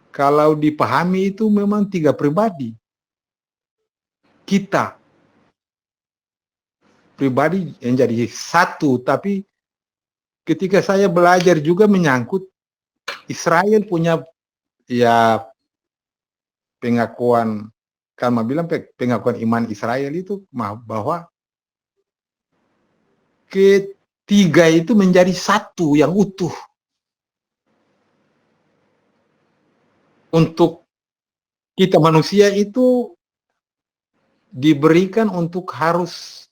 Kalau dipahami itu memang tiga pribadi. Kita pribadi yang jadi satu, tapi ketika saya belajar juga menyangkut Israel punya ya pengakuan, kalau bilang pengakuan iman Israel itu bahwa ketiga itu menjadi satu yang utuh. Untuk kita manusia itu diberikan untuk harus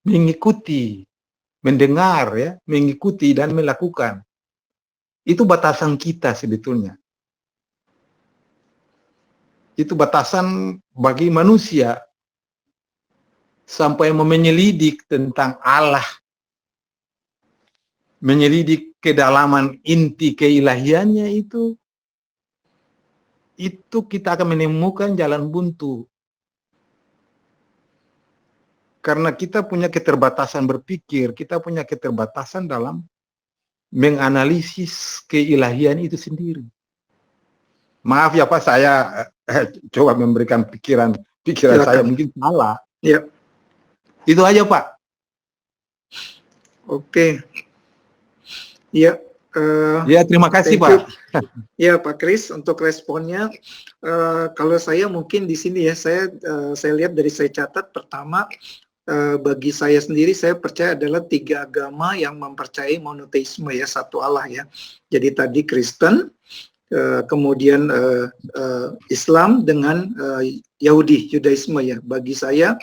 mengikuti, mendengar, ya, mengikuti dan melakukan. Itu batasan kita sebetulnya. Itu batasan bagi manusia sampai menyelidik tentang Allah, menyelidik kedalaman inti keilahiannya itu kita akan menemukan jalan buntu. Karena kita punya keterbatasan berpikir, kita punya keterbatasan dalam menganalisis keilahian itu sendiri. Maaf ya Pak, saya coba memberikan pikiran saya mungkin salah. Ya. Itu aja Pak. Oke. Ya. Ya, terima kasih Pak. Ya Pak Kris untuk responnya. Kalau saya mungkin di sini ya, saya lihat dari saya catat, pertama bagi saya sendiri saya percaya adalah tiga agama yang mempercayai monoteisme ya, satu Allah ya. Jadi tadi Kristen, kemudian Islam dengan Yahudi, Yudaisme ya. Bagi saya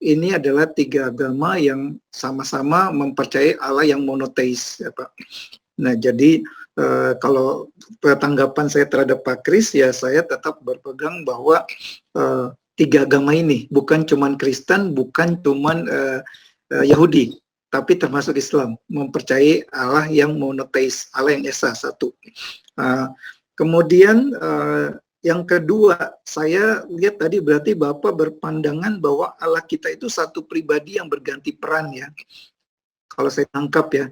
ini adalah tiga agama yang sama-sama mempercayai Allah yang monoteis ya Pak. Nah jadi kalau tanggapan saya terhadap Pak Kris, ya saya tetap berpegang bahwa tiga agama ini, bukan cuman Kristen, bukan cuman Yahudi, tapi termasuk Islam, mempercayai Allah yang monoteis, Allah yang esa, satu. Kemudian yang kedua, saya lihat tadi berarti Bapak berpandangan bahwa Allah kita itu satu pribadi yang berganti peran ya, kalau saya tangkap ya.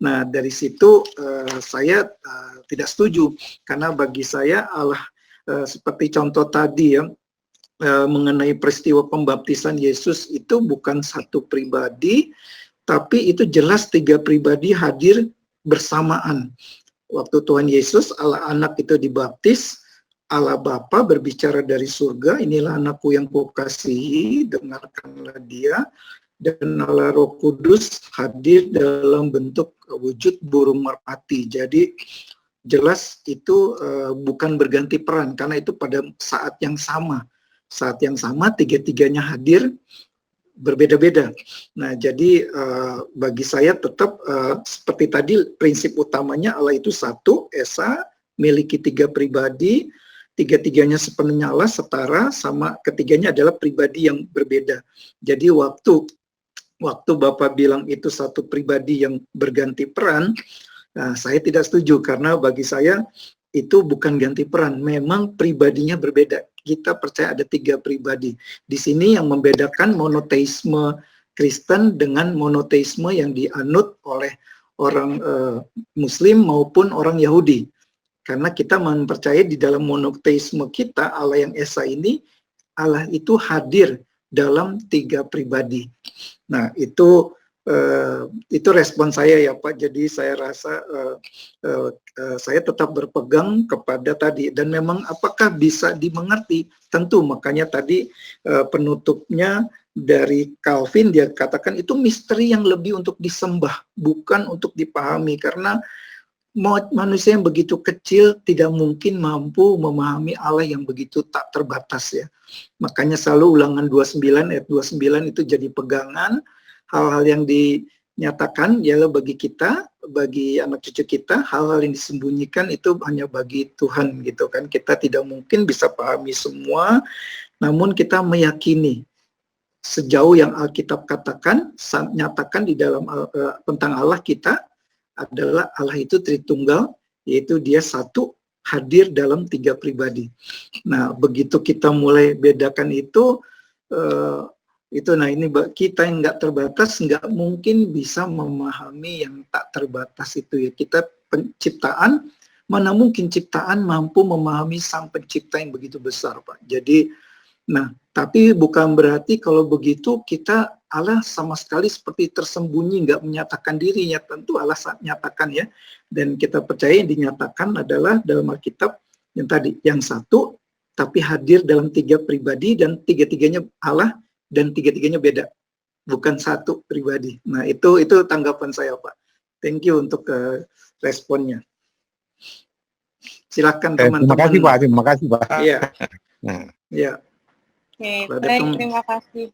Nah dari situ saya tidak setuju, karena bagi saya Allah seperti contoh tadi ya, mengenai peristiwa pembaptisan Yesus itu bukan satu pribadi, tapi itu jelas tiga pribadi hadir bersamaan. Waktu Tuhan Yesus, Allah Anak itu dibaptis, Allah Bapa berbicara dari surga, inilah anakku yang kukasihi, dengarkanlah dia. Dan Allah Roh Kudus hadir dalam bentuk wujud burung merpati. Jadi jelas itu bukan berganti peran, karena itu pada saat yang sama. Saat yang sama tiga-tiganya hadir, berbeda-beda. Nah jadi bagi saya tetap seperti tadi prinsip utamanya Allah itu satu, esa, miliki tiga pribadi, tiga-tiganya sepenuhnya Allah, setara, sama ketiganya adalah pribadi yang berbeda. Jadi waktu Bapak bilang itu satu pribadi yang berganti peran, nah, saya tidak setuju, karena bagi saya itu bukan ganti peran, memang pribadinya berbeda. Kita percaya ada tiga pribadi. Di sini yang membedakan monoteisme Kristen dengan monoteisme yang dianut oleh orang Muslim maupun orang Yahudi. Karena kita mempercayai di dalam monoteisme kita, Allah yang esa ini, Allah itu hadir dalam tiga pribadi. Nah itu respon saya ya Pak. Jadi saya rasa saya tetap berpegang kepada tadi, dan memang apakah bisa dimengerti, tentu makanya tadi penutupnya dari Calvin, dia katakan itu misteri yang lebih untuk disembah, bukan untuk dipahami, karena manusia yang begitu kecil tidak mungkin mampu memahami Allah yang begitu tak terbatas ya. Makanya selalu Ulangan 29 ayat 29 itu jadi pegangan. Hal-hal yang dinyatakan ialah bagi kita, bagi anak cucu kita, hal-hal yang disembunyikan itu hanya bagi Tuhan gitu kan. Kita tidak mungkin bisa pahami semua, namun kita meyakini sejauh yang Alkitab katakan, nyatakan di dalam tentang Allah kita adalah Allah itu Tritunggal, yaitu dia satu, hadir dalam tiga pribadi. Nah, begitu kita mulai bedakan itu nah ini kita yang nggak terbatas nggak mungkin bisa memahami yang tak terbatas itu ya. Kita penciptaan, mana mungkin ciptaan mampu memahami sang pencipta yang begitu besar, Pak. Jadi, nah, tapi bukan berarti kalau begitu kita Allah sama sekali seperti tersembunyi, nggak menyatakan dirinya. Tentu Allah nyatakan ya, dan kita percaya yang dinyatakan adalah dalam Alkitab yang tadi, yang satu, tapi hadir dalam tiga pribadi, dan tiga-tiganya Allah, dan tiga-tiganya beda, bukan satu pribadi. Nah itu tanggapan saya Pak. Thank you untuk responnya. Silakan teman-teman. Terima kasih Pak. Iya. Nah. Iya. Oke, baik, terima kasih.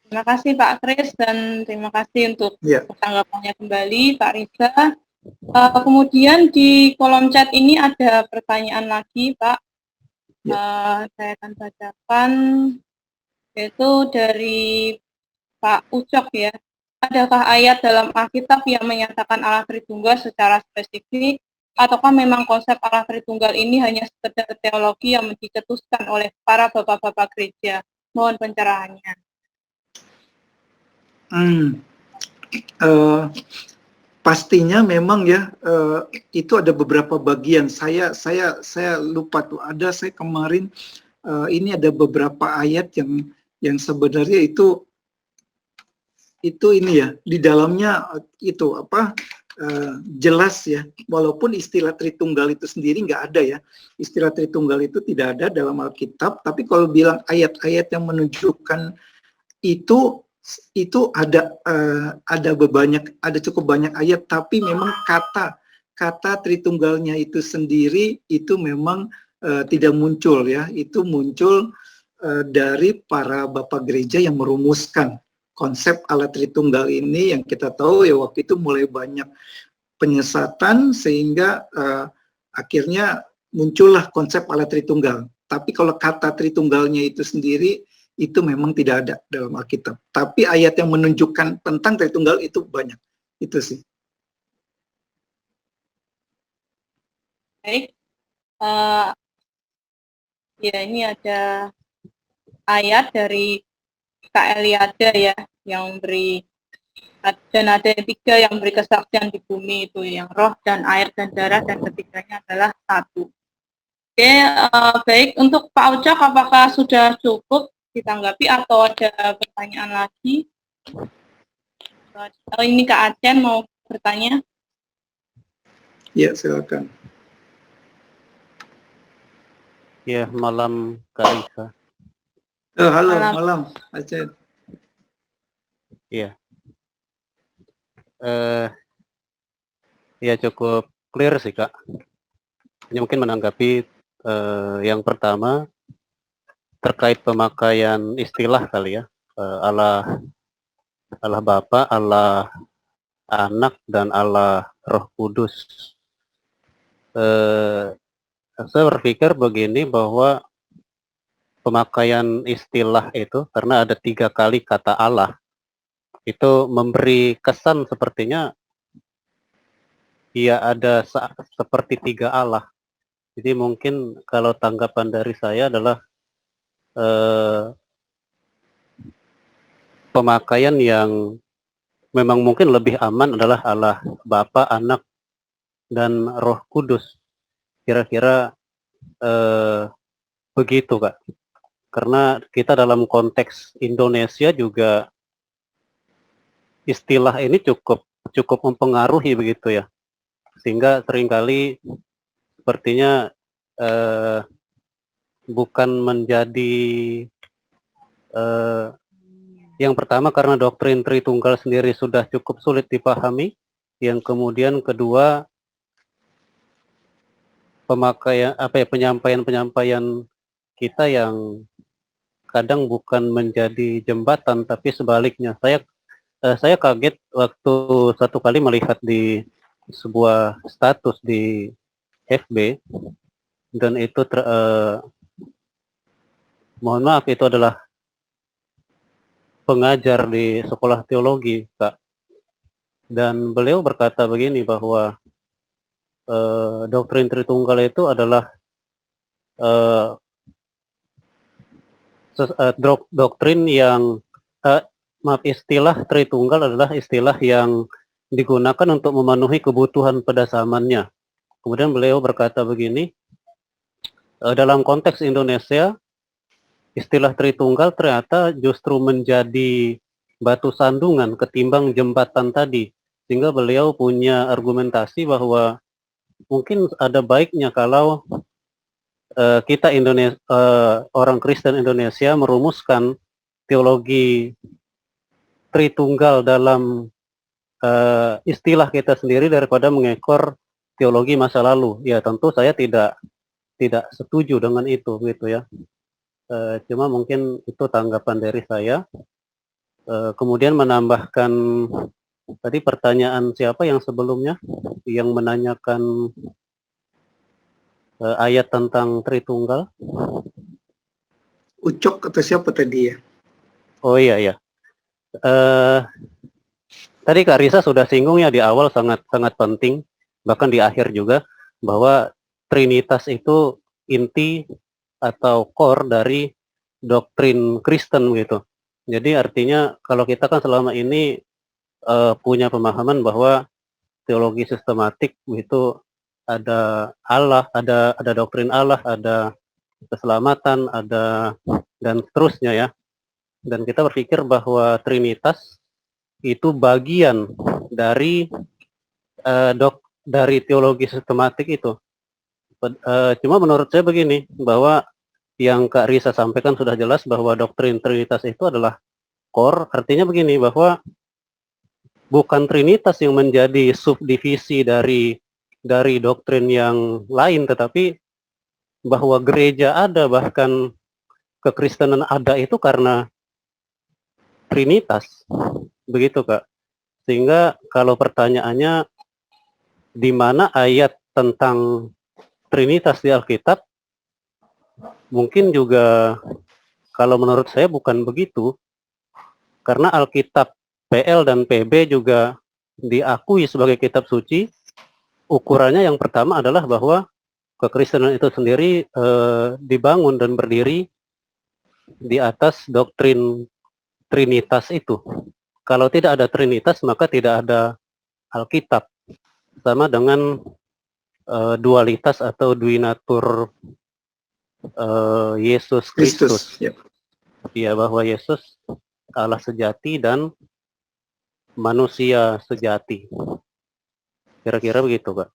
Terima kasih Pak Kris, dan terima kasih untuk tanggapannya kembali Pak Riza. Kemudian di kolom chat ini ada pertanyaan lagi Pak. Saya akan bacakan, yaitu dari Pak Ucok ya. Adakah ayat dalam Alkitab yang menyatakan Allah Tritunggal secara spesifik, ataukah memang konsep Allah Tritunggal ini hanya sekedar teologi yang dicetuskan oleh para bapak-bapak gereja? Mohon pencerahannya. Pastinya memang ya, itu ada beberapa bagian. Saya lupa tuh, ada saya kemarin ini ada beberapa ayat yang sebenarnya itu ini ya, di dalamnya itu apa jelas ya, walaupun istilah Tritunggal itu sendiri nggak ada ya, istilah Tritunggal itu tidak ada dalam Alkitab, tapi kalau bilang ayat-ayat yang menunjukkan itu ada cukup banyak ayat, tapi memang kata Tritunggalnya itu sendiri itu memang tidak muncul ya, itu muncul dari para bapak gereja yang merumuskan konsep Allah Tritunggal ini, yang kita tahu ya waktu itu mulai banyak penyesatan sehingga akhirnya muncullah konsep Allah Tritunggal. Tapi kalau kata Tritunggalnya itu sendiri itu memang tidak ada dalam Alkitab. Tapi ayat yang menunjukkan tentang Tritunggal itu banyak. Itu sih. Baik, ya ini ada ayat dari Kak Eliada ya, yang beri, dan ada yang 3 yang beri kesaksian di bumi itu, yang roh dan air dan darah, dan ketiganya adalah satu. Oke, baik, untuk Pak Ucok apakah sudah cukup ditanggapi atau ada pertanyaan lagi? Ini Kak Acen mau bertanya? Ya, silakan. Ya, malam Kak Risa. Halo, malam Aceh. Iya. Ya cukup clear sih Kak. Ini mungkin menanggapi yang pertama terkait pemakaian istilah kali ya. Allah Bapa, Allah Anak, dan Allah Roh Kudus. Saya berpikir begini, bahwa pemakaian istilah itu, karena ada 3 kali kata Allah, itu memberi kesan sepertinya ya ada seperti 3 Allah. Jadi mungkin kalau tanggapan dari saya adalah pemakaian yang memang mungkin lebih aman adalah Allah Bapa, Anak, dan Roh Kudus. Kira-kira begitu Kak. Karena kita dalam konteks Indonesia juga istilah ini cukup mempengaruhi begitu ya. Sehingga seringkali sepertinya bukan menjadi yang pertama karena doktrin Tritunggal sendiri sudah cukup sulit dipahami. Yang kemudian kedua, penyampaian kita yang kadang bukan menjadi jembatan, tapi sebaliknya. Saya kaget waktu satu kali melihat di sebuah status di FB, dan itu mohon maaf, itu adalah pengajar di sekolah teologi Kak, dan beliau berkata begini, bahwa doktrin Tritunggal itu adalah doktrin yang istilah Tritunggal adalah istilah yang digunakan untuk memenuhi kebutuhan pada zamannya. Kemudian beliau berkata begini, dalam konteks Indonesia, istilah Tritunggal ternyata justru menjadi batu sandungan ketimbang jembatan tadi. Sehingga beliau punya argumentasi bahwa mungkin ada baiknya kalau kita orang Kristen Indonesia merumuskan teologi Tritunggal dalam istilah kita sendiri daripada mengekor teologi masa lalu. Ya tentu saya tidak setuju dengan itu gitu ya. Cuma mungkin itu tanggapan dari saya. Kemudian menambahkan tadi pertanyaan siapa yang sebelumnya yang menanyakan ayat tentang Tritunggal. Ucok atau siapa tadi ya? Oh iya. Tadi Kak Risa sudah singgung ya di awal, sangat penting, bahkan di akhir juga, bahwa Trinitas itu inti atau core dari doktrin Kristen gitu. Jadi artinya kalau kita kan selama ini punya pemahaman bahwa teologi sistematik itu ada Allah, ada doktrin Allah, ada keselamatan, ada dan seterusnya ya. Dan kita berpikir bahwa Trinitas itu bagian dari dari teologi sistematik itu. Cuma menurut saya begini, bahwa yang Kak Risa sampaikan sudah jelas bahwa doktrin Trinitas itu adalah core. Artinya begini, bahwa bukan Trinitas yang menjadi subdivisi dari doktrin yang lain, tetapi bahwa gereja ada, bahkan kekristenan ada itu karena Trinitas. Begitu Kak. Sehingga kalau pertanyaannya di mana ayat tentang Trinitas di Alkitab mungkin juga kalau menurut saya bukan begitu, karena Alkitab PL dan PB juga diakui sebagai kitab suci. Ukurannya yang pertama adalah bahwa kekristenan itu sendiri dibangun dan berdiri di atas doktrin Trinitas itu. Kalau tidak ada Trinitas, maka tidak ada Alkitab. Sama dengan dualitas atau duinatur Yesus Kristus. Ya, bahwa Yesus Allah sejati dan manusia sejati. Kira-kira begitu, Pak.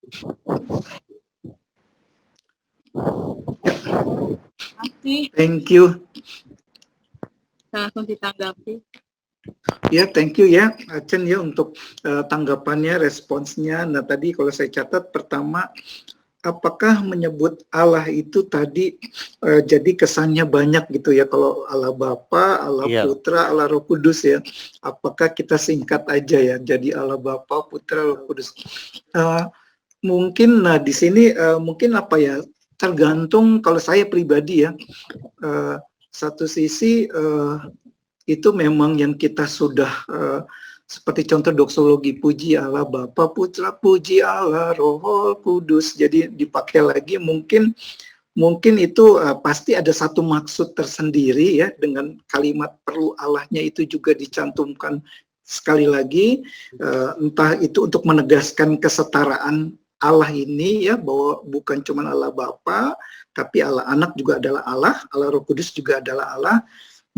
Thank you. Langsung ditanggapi. Ya, thank you ya, Acen ya untuk tanggapannya, responsnya. Nah tadi kalau saya catat pertama, apakah menyebut Allah itu tadi jadi kesannya banyak gitu ya, kalau Allah Bapa, Allah Putra, Allah Roh Kudus ya. Apakah kita singkat aja ya, jadi Allah Bapa, Putra, Roh Kudus. Mungkin, nah di sini mungkin apa ya, tergantung kalau saya pribadi ya. Satu sisi itu memang yang kita sudah seperti contoh doksologi, puji Allah Bapa, Putra, puji Allah Roh Kudus. Jadi dipakai lagi mungkin itu pasti ada satu maksud tersendiri ya, dengan kalimat perlu Allahnya itu juga dicantumkan sekali lagi, entah itu untuk menegaskan kesetaraan Allah ini ya, bahwa bukan cuma Allah Bapa, tapi Allah Anak juga adalah Allah, Allah Roh Kudus juga adalah Allah.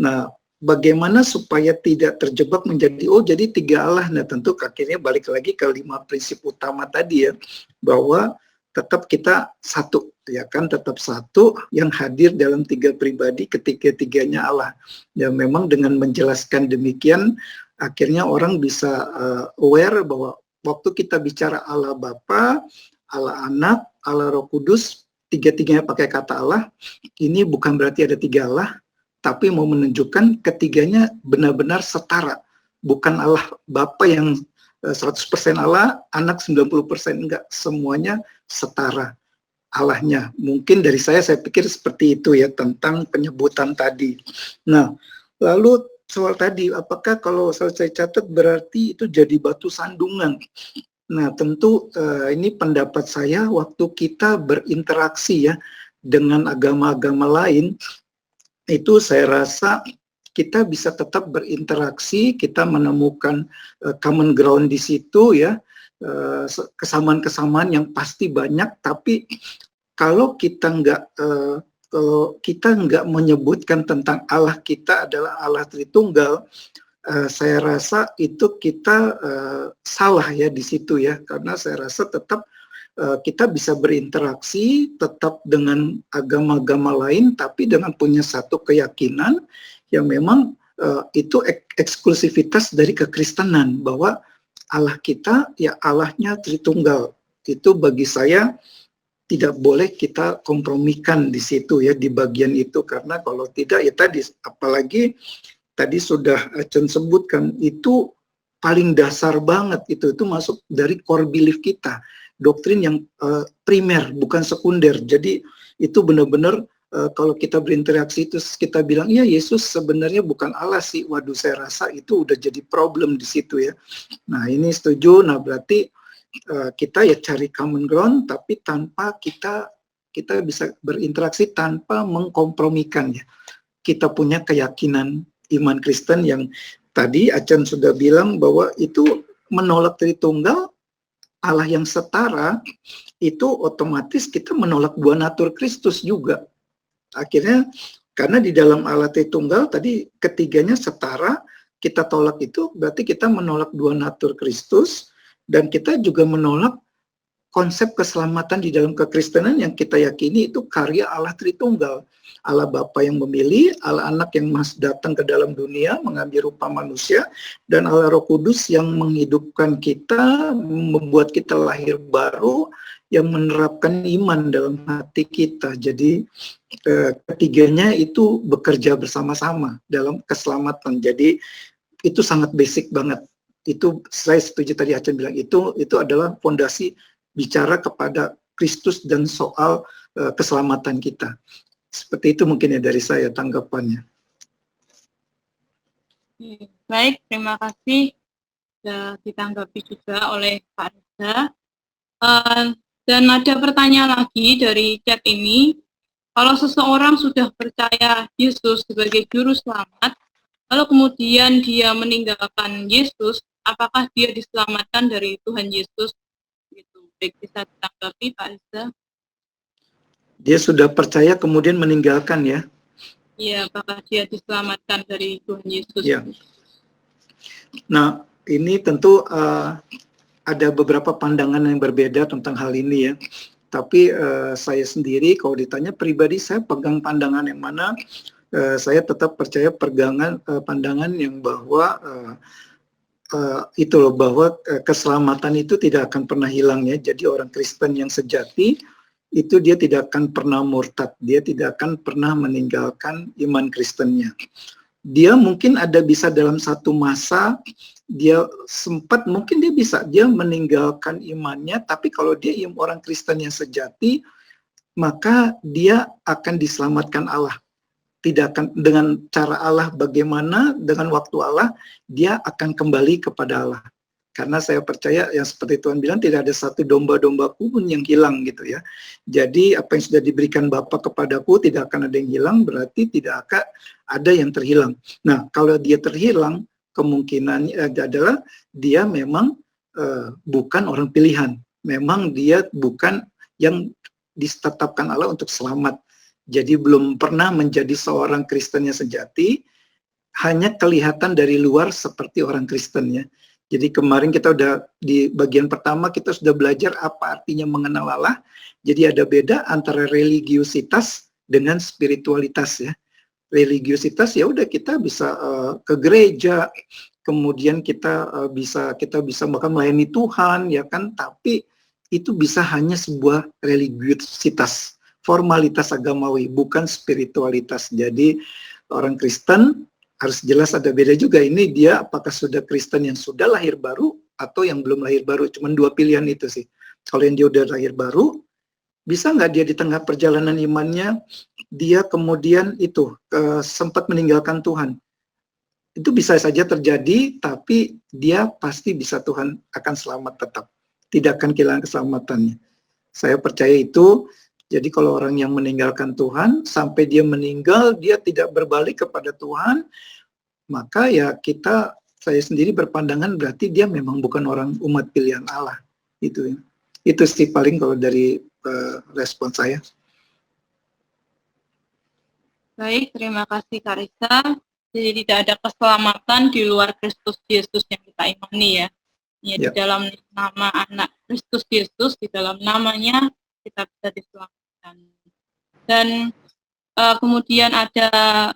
Nah, bagaimana supaya tidak terjebak menjadi jadi tiga Allah. Nah tentu akhirnya balik lagi ke 5 prinsip utama tadi ya, bahwa tetap kita satu ya kan, tetap satu yang hadir dalam 3 pribadi, ketiga-tiganya Allah. Ya memang dengan menjelaskan demikian akhirnya orang bisa aware bahwa waktu kita bicara Allah Bapa, Allah Anak, Allah Roh Kudus, tiga-tiganya pakai kata Allah, ini bukan berarti ada 3 Allah, tapi mau menunjukkan ketiganya benar-benar setara. Bukan Allah Bapa yang 100% Allah, Anak 90%, enggak. Semuanya setara Allahnya. Mungkin dari saya pikir seperti itu ya, tentang penyebutan tadi. Nah, lalu soal tadi, apakah kalau saya catat berarti itu jadi batu sandungan? Nah, tentu ini pendapat saya waktu kita berinteraksi ya dengan agama-agama lain, itu saya rasa kita bisa tetap berinteraksi, kita menemukan common ground di situ ya, kesamaan-kesamaan yang pasti banyak. Tapi kalau kita nggak menyebutkan tentang Allah kita adalah Allah Tritunggal, saya rasa itu kita salah ya di situ ya, karena saya rasa tetap kita bisa berinteraksi tetap dengan agama-agama lain, tapi dengan punya satu keyakinan yang memang itu eksklusivitas dari kekristenan, bahwa Allah kita ya Allahnya Tritunggal. Itu bagi saya tidak boleh kita kompromikan di situ ya, di bagian itu, karena kalau tidak ya tadi, apalagi tadi sudah Acen sebutkan, itu paling dasar banget, itu masuk dari core belief kita, doktrin yang primer bukan sekunder. Jadi itu benar-benar kalau kita berinteraksi terus kita bilang iya Yesus sebenarnya bukan Allah sih, waduh saya rasa itu udah jadi problem di situ ya. Nah ini setuju. Nah berarti kita ya cari common ground, tapi tanpa kita bisa berinteraksi tanpa mengkompromikan ya. Kita punya keyakinan iman Kristen yang tadi Acen sudah bilang bahwa itu menolak Tritunggal, Allah yang setara, itu otomatis kita menolak 2 natur Kristus juga. Akhirnya karena di dalam Allah Tritunggal tadi ketiganya setara, kita tolak itu berarti kita menolak 2 natur Kristus, dan kita juga menolak konsep keselamatan di dalam kekristenan yang kita yakini itu karya Allah Tritunggal. Allah Bapa yang memilih, Allah Anak yang datang ke dalam dunia mengambil rupa manusia, dan Allah Roh Kudus yang menghidupkan kita, membuat kita lahir baru, yang menerapkan iman dalam hati kita. Jadi ketiganya itu bekerja bersama-sama dalam keselamatan. Jadi itu sangat basic banget. Itu saya setuju tadi Acen bilang, itu adalah fondasi bicara kepada Kristus dan soal keselamatan kita. Seperti itu mungkin ya dari saya tanggapannya. Baik, terima kasih sudah ditanggapi juga oleh Pak Reza. Dan ada pertanyaan lagi dari chat ini. Kalau seseorang sudah percaya Yesus sebagai juru selamat, lalu kemudian dia meninggalkan Yesus, apakah dia diselamatkan dari Tuhan Yesus? Gitu. Baik, bisa ditanggapi Pak Reza. Dia sudah percaya kemudian meninggalkan ya? Iya, apakah dia diselamatkan dari Tuhan Yesus? Ya. Nah, ini tentu ada beberapa pandangan yang berbeda tentang hal ini ya. Tapi saya sendiri kalau ditanya pribadi saya pegang pandangan yang mana, saya tetap percaya pandangan yang bahwa itu loh, bahwa keselamatan itu tidak akan pernah hilang ya. Jadi orang Kristen yang sejati itu dia tidak akan pernah murtad, dia tidak akan pernah meninggalkan iman Kristennya. Dia mungkin ada bisa dalam satu masa dia sempat mungkin dia meninggalkan imannya, tapi kalau dia orang Kristen yang sejati, maka dia akan diselamatkan Allah. Tidak akan dengan cara Allah bagaimana, dengan waktu Allah, dia akan kembali kepada Allah. Karena saya percaya yang seperti Tuhan bilang tidak ada satu domba-dombaku pun yang hilang gitu ya. Jadi apa yang sudah diberikan Bapa kepadaku tidak akan ada yang hilang, berarti tidak akan ada yang terhilang. Nah, kalau dia terhilang, kemungkinannya adalah dia memang bukan orang pilihan. Memang dia bukan yang ditetapkan Allah untuk selamat. Jadi belum pernah menjadi seorang Kristen yang sejati, hanya kelihatan dari luar seperti orang Kristen ya. Jadi kemarin kita udah di bagian pertama kita sudah belajar apa artinya mengenal Allah. Jadi ada beda antara religiusitas dengan spiritualitas ya. Religiusitas ya udah kita bisa ke gereja, kemudian kita bisa bahkan melayani Tuhan ya kan, tapi itu bisa hanya sebuah religiusitas, formalitas agamawi, bukan spiritualitas. Jadi orang Kristen harus jelas ada beda juga, ini dia apakah sudah Kristen yang sudah lahir baru atau yang belum lahir baru, cuman dua pilihan itu sih. Kalau yang dia udah lahir baru, bisa nggak dia di tengah perjalanan imannya, dia kemudian sempat meninggalkan Tuhan. Itu bisa saja terjadi, tapi dia pasti bisa Tuhan akan selamat tetap. Tidak akan kehilangan keselamatannya. Saya percaya itu. Jadi kalau orang yang meninggalkan Tuhan, sampai dia meninggal, dia tidak berbalik kepada Tuhan, maka ya saya sendiri berpandangan berarti dia memang bukan orang umat pilihan Allah. Itu sih paling kalau dari respon saya. Baik, terima kasih Kak Risa. Jadi tidak ada keselamatan di luar Kristus Yesus yang kita imani ya. Ya, di dalam nama anak Kristus Yesus, di dalam namanya kita bisa diselamatkan. Dan kemudian ada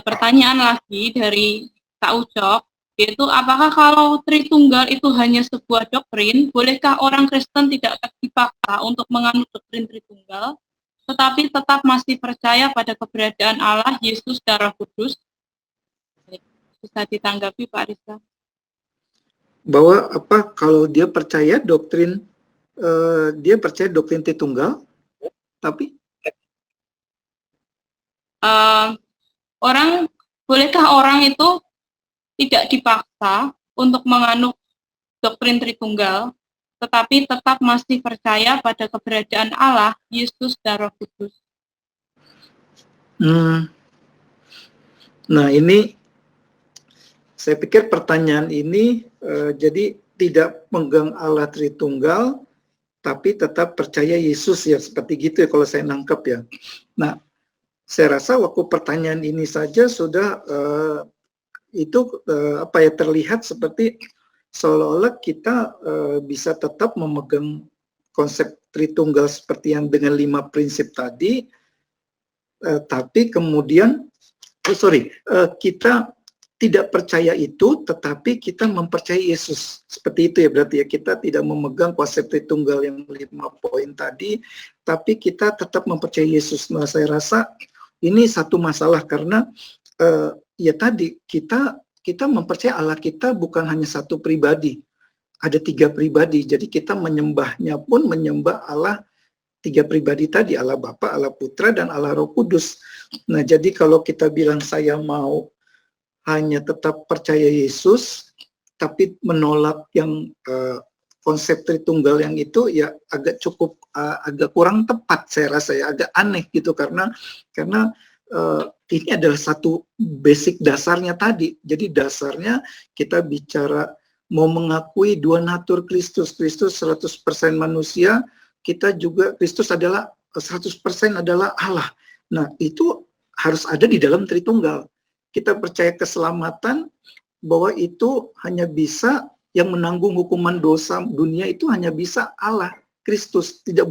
pertanyaan lagi dari Kak Ucok, yaitu apakah kalau Tritunggal itu hanya sebuah doktrin, bolehkah orang Kristen tidak dipaksa untuk menganut doktrin Tritunggal, tetapi tetap masih percaya pada keberadaan Allah, Yesus, dan Roh Kudus? Bisa ditanggapi Pak Risa. Bahwa kalau dia percaya doktrin Tritunggal, tapi bolehkah orang itu tidak dipaksa untuk menganut doktrin Tritunggal, tetapi tetap masih percaya pada keberadaan Allah, Yesus, dan Roh Kudus? Nah ini, saya pikir pertanyaan ini jadi tidak pegang Allah Tritunggal, tapi tetap percaya Yesus ya, seperti gitu ya kalau saya nangkep ya. Nah, saya rasa waktu pertanyaan ini saja sudah terlihat seperti seolah-olah kita bisa tetap memegang konsep Tritunggal seperti yang dengan 5 prinsip tadi, tapi kemudian kita tidak percaya itu, tetapi kita mempercayai Yesus. Seperti itu ya berarti ya, kita tidak memegang konsep Tritunggal yang 5 poin tadi, tapi kita tetap mempercayai Yesus. Nah, saya rasa ini satu masalah karena ya tadi kita mempercayai Allah kita bukan hanya satu pribadi. ada 3 pribadi. Jadi kita menyembahnya pun menyembah Allah 3 pribadi tadi, Allah Bapa, Allah Putra, dan Allah Roh Kudus. Nah, jadi kalau kita bilang saya mau hanya tetap percaya Yesus, tapi menolak yang konsep Tritunggal yang itu, ya agak agak kurang tepat, saya rasa ya, agak aneh gitu, karena ini adalah satu basic dasarnya tadi. Jadi dasarnya kita bicara mau mengakui dua natur Kristus 100% manusia, kita juga Kristus adalah 100% adalah Allah. Nah, itu harus ada di dalam Tritunggal. Kita percaya keselamatan, bahwa itu hanya bisa yang menanggung hukuman dosa dunia itu hanya bisa Allah, Kristus. Tidak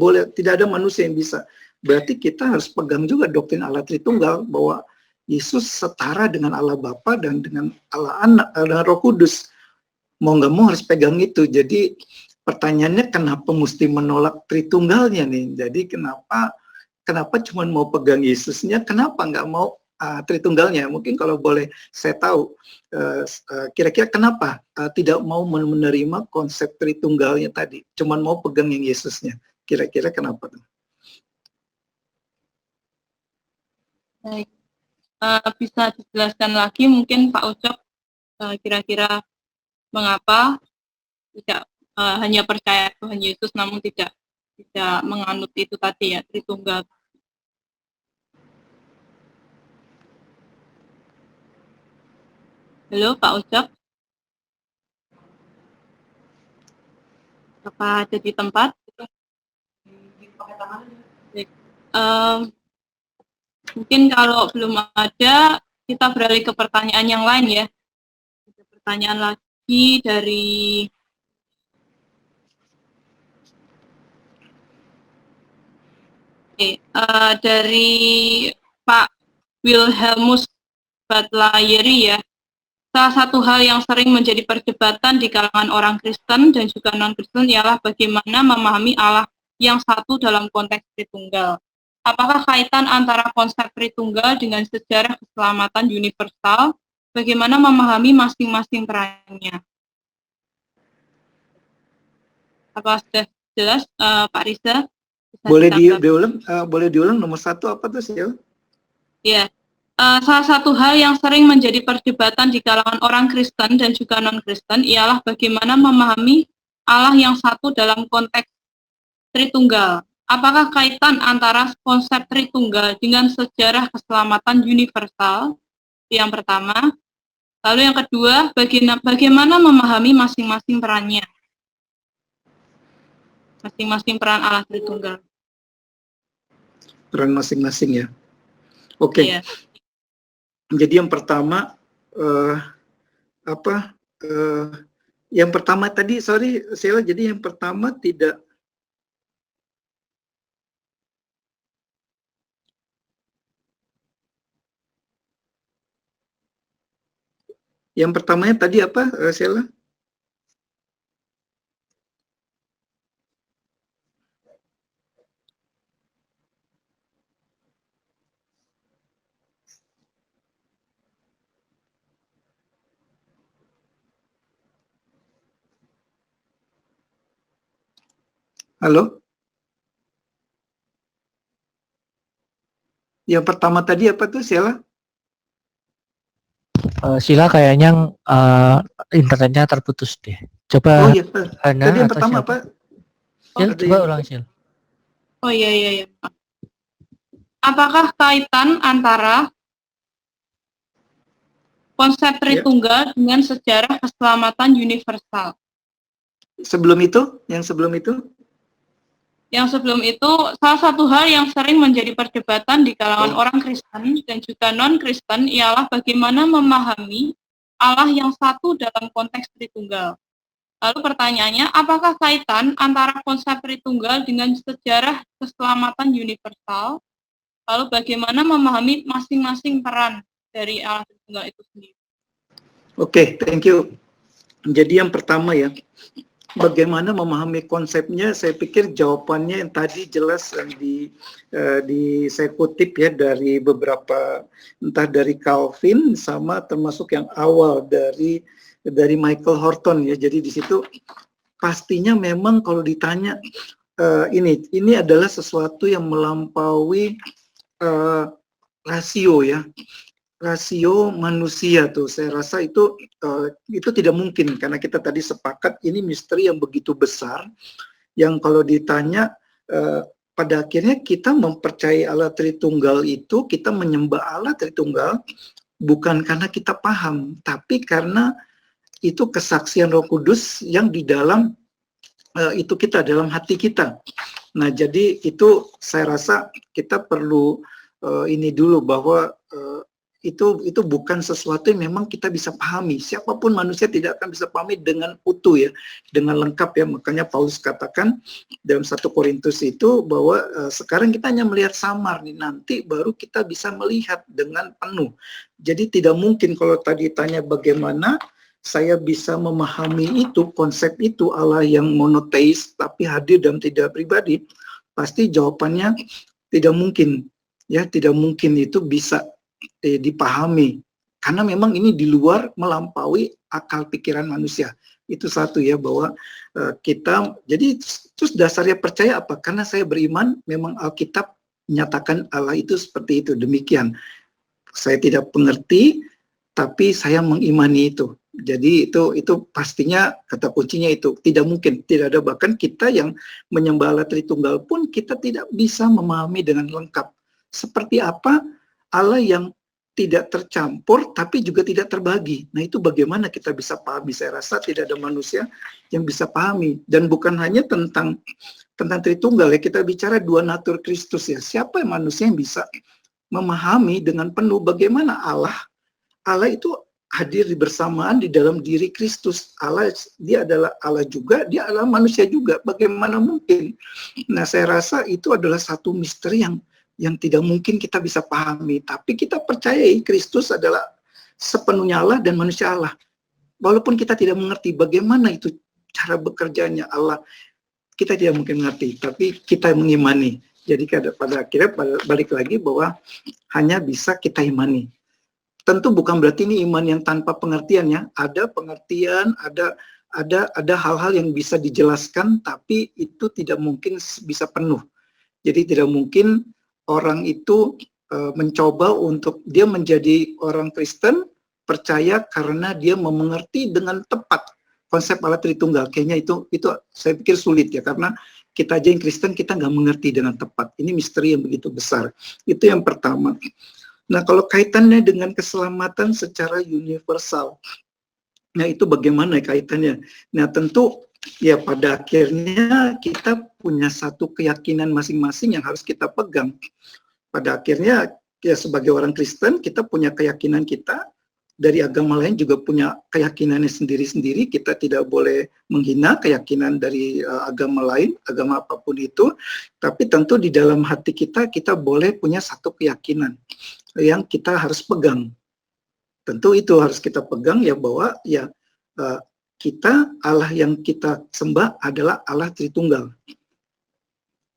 ada manusia yang bisa. Berarti kita harus pegang juga doktrin Allah Tritunggal, bahwa Yesus setara dengan Allah Bapa dan dengan Allah Anak dan Roh Kudus. Mau nggak mau harus pegang itu. Jadi pertanyaannya kenapa mesti menolak Tritunggalnya nih? Jadi kenapa cuma mau pegang Yesusnya? Kenapa nggak mau Tritunggalnya? Mungkin kalau boleh saya tahu, kira-kira kenapa tidak mau menerima konsep Tritunggalnya tadi? Cuma mau pegang yang Yesusnya. Kira-kira kenapa tuh? Baik. Bisa dijelaskan lagi mungkin Pak Ucok, kira-kira mengapa tidak hanya percaya Tuhan Yesus namun tidak menganut itu tadi ya, Tritunggal. Halo Pak Ucok, apa ada di tempat? Mungkin kalau belum ada, kita beralih ke pertanyaan yang lain ya. Ada pertanyaan lagi dari dari Pak Wilhelmus Batlayeri ya. Salah satu hal yang sering menjadi perdebatan di kalangan orang Kristen dan juga non-Kristen ialah bagaimana memahami Allah yang satu dalam konteks Tritunggal. Apakah kaitan antara konsep Tritunggal dengan sejarah keselamatan universal? Bagaimana memahami masing-masing perannya? Apa sudah jelas, Pak Riza? Boleh diulang nomor 1 apa tuh, Sil? Ya, salah satu hal yang sering menjadi perdebatan di kalangan orang Kristen dan juga non-Kristen ialah bagaimana memahami Allah yang satu dalam konteks Tritunggal. Apakah kaitan antara konsep Tritunggal dengan sejarah keselamatan universal? Yang pertama. Lalu yang kedua, bagaimana memahami masing-masing perannya? Masing-masing peran Allah Tritunggal. Peran masing-masing ya. Oke. Iya. Jadi yang pertama, yang pertama tadi, sorry Sheila, jadi yang pertama tidak. Yang pertamanya tadi apa, Sheila? Halo? Yang pertama tadi apa tuh, Sheila? Sila kayaknya internetnya terputus deh. Coba. Oh iya, Hana tadi yang atau pertama siapa? apa? Sil, coba ulang Sil. Oh iya. Apakah kaitan antara konsep Tritunggal dengan sejarah keselamatan universal? Sebelum itu? Yang sebelum itu? Yang sebelum itu, salah satu hal yang sering menjadi perdebatan di kalangan orang Kristen dan juga non-Kristen ialah bagaimana memahami Allah yang satu dalam konteks Tritunggal. Lalu pertanyaannya, apakah kaitan antara konsep Tritunggal dengan sejarah keselamatan universal? Lalu bagaimana memahami masing-masing peran dari Allah Tritunggal itu sendiri? Oke, thank you. Jadi yang pertama ya, bagaimana memahami konsepnya, saya pikir jawabannya yang tadi jelas saya kutip ya dari beberapa, entah dari Calvin sama termasuk yang awal dari Michael Horton ya. Jadi di situ pastinya memang kalau ditanya ini adalah sesuatu yang melampaui rasio ya, rasio manusia tuh. Saya rasa itu tidak mungkin karena kita tadi sepakat ini misteri yang begitu besar yang kalau ditanya pada akhirnya kita mempercayai Allah Tritunggal itu, kita menyembah Allah Tritunggal bukan karena kita paham, tapi karena itu kesaksian Roh Kudus yang di dalam itu kita, dalam hati kita. Nah, jadi itu saya rasa kita perlu ini dulu bahwa itu bukan sesuatu yang memang kita bisa pahami. Siapapun manusia tidak akan bisa pahami dengan utuh ya, dengan lengkap ya. Makanya Paulus katakan dalam 1 Korintus itu bahwa sekarang kita hanya melihat samar nih, nanti baru kita bisa melihat dengan penuh. Jadi tidak mungkin kalau tadi tanya bagaimana saya bisa memahami itu, konsep itu Allah yang monoteis tapi hadir dalam tiga pribadi, pasti jawabannya tidak mungkin ya, tidak mungkin itu bisa dipahami karena memang ini di luar melampaui akal pikiran manusia. Itu satu ya, bahwa kita jadi terus dasarnya percaya apa? Karena saya beriman memang Alkitab menyatakan Allah itu seperti itu, demikian. Saya tidak mengerti tapi saya mengimani itu. Jadi itu pastinya kata kuncinya itu tidak mungkin, tidak ada. Bahkan kita yang menyembah Allah Tritunggal pun kita tidak bisa memahami dengan lengkap seperti apa Allah yang tidak tercampur tapi juga tidak terbagi. Nah, itu bagaimana kita bisa pahami? Saya rasa tidak ada manusia yang bisa pahami. Dan bukan hanya tentang Tritunggal ya, kita bicara dua natur Kristus ya. Siapa yang manusia yang bisa memahami dengan penuh bagaimana Allah itu hadir bersamaan di dalam diri Kristus. Allah, dia adalah Allah juga, dia adalah manusia juga. Bagaimana mungkin? Nah, saya rasa itu adalah satu misteri yang tidak mungkin kita bisa pahami. Tapi kita percayai Kristus adalah sepenuhnya Allah dan manusia Allah. Walaupun kita tidak mengerti bagaimana itu cara bekerjanya Allah, kita tidak mungkin mengerti, tapi kita mengimani. Jadi pada akhirnya balik lagi bahwa hanya bisa kita imani. Tentu bukan berarti ini iman yang tanpa pengertian ya. Ada pengertian, ada hal-hal yang bisa dijelaskan, tapi itu tidak mungkin bisa penuh. Jadi tidak mungkin orang itu mencoba untuk dia menjadi orang Kristen percaya karena dia mengerti dengan tepat konsep Allah Tritunggal. Kayaknya itu saya pikir sulit ya, karena kita aja yang Kristen kita nggak mengerti dengan tepat. Ini misteri yang begitu besar. Itu yang pertama. Nah, kalau kaitannya dengan keselamatan secara universal, nah itu bagaimana kaitannya? Nah, tentu ya pada akhirnya kita punya satu keyakinan masing-masing yang harus kita pegang. Pada akhirnya ya sebagai orang Kristen kita punya keyakinan kita, dari agama lain juga punya keyakinannya sendiri-sendiri. Kita tidak boleh menghina keyakinan dari agama lain, agama apapun itu. Tapi tentu di dalam hati kita boleh punya satu keyakinan yang kita harus pegang. Tentu itu harus kita pegang ya, bahwa ya kita, Allah yang kita sembah adalah Allah Tritunggal.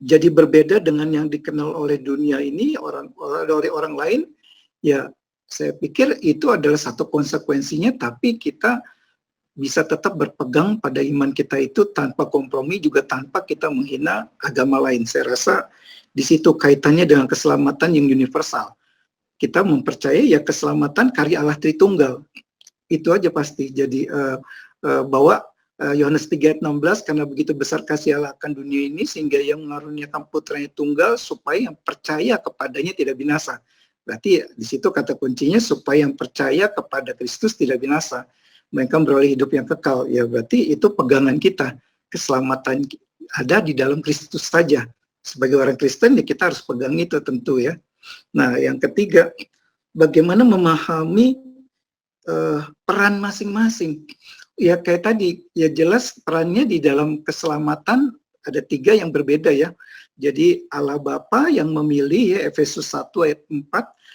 Jadi berbeda dengan yang dikenal oleh dunia ini, oleh orang lain, ya saya pikir itu adalah satu konsekuensinya, tapi kita bisa tetap berpegang pada iman kita itu tanpa kompromi, juga tanpa kita menghina agama lain. Saya rasa di situ kaitannya dengan keselamatan yang universal. Kita mempercayai ya keselamatan karya Allah Tritunggal. Itu aja pasti. Jadi bahwa Yohanes 3:16, karena begitu besar kasih Allah akan dunia ini sehingga ia mengaruniakan putranya tunggal supaya yang percaya kepadanya tidak binasa. Berarti di situ kata kuncinya supaya yang percaya kepada Kristus tidak binasa, mereka beroleh hidup yang kekal. Ya berarti itu pegangan kita. Keselamatan ada di dalam Kristus saja. Sebagai orang Kristen ya kita harus pegang itu tentu ya. Nah, yang ketiga, bagaimana memahami peran masing-masing. Ya kayak tadi, ya jelas perannya di dalam keselamatan ada 3 yang berbeda ya. Jadi Allah Bapa yang memilih ya, Efesus 1 ayat 4,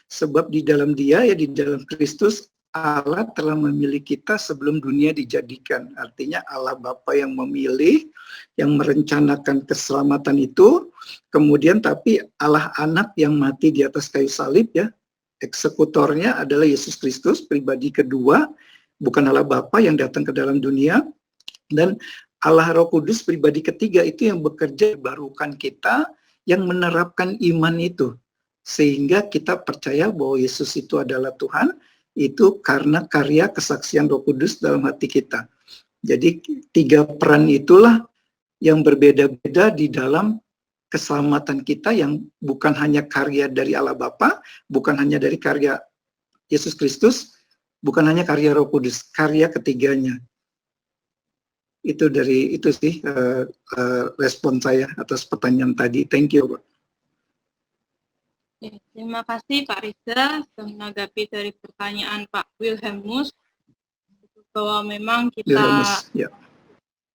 sebab di dalam Dia ya, di dalam Kristus Allah telah memilih kita sebelum dunia dijadikan. Artinya Allah Bapa yang memilih, yang merencanakan keselamatan itu. Kemudian tapi Allah Anak yang mati di atas kayu salib ya, eksekutornya adalah Yesus Kristus, pribadi kedua, bukan Allah Bapa yang datang ke dalam dunia. Dan Allah Roh Kudus pribadi ketiga itu yang bekerja barukan kita, yang menerapkan iman itu. Sehingga kita percaya bahwa Yesus itu adalah Tuhan, itu karena karya kesaksian Roh Kudus dalam hati kita. Jadi 3 peran itulah yang berbeda-beda di dalam keselamatan kita, yang bukan hanya karya dari Allah Bapa, bukan hanya dari karya Yesus Kristus, bukan hanya karya Roh Kudus, karya ketiganya. Itu sih respon saya atas pertanyaan tadi. Thank you, Pak. Terima kasih Pak Riza sudah menanggapi dari pertanyaan Pak Wilhelmus, bahwa memang kita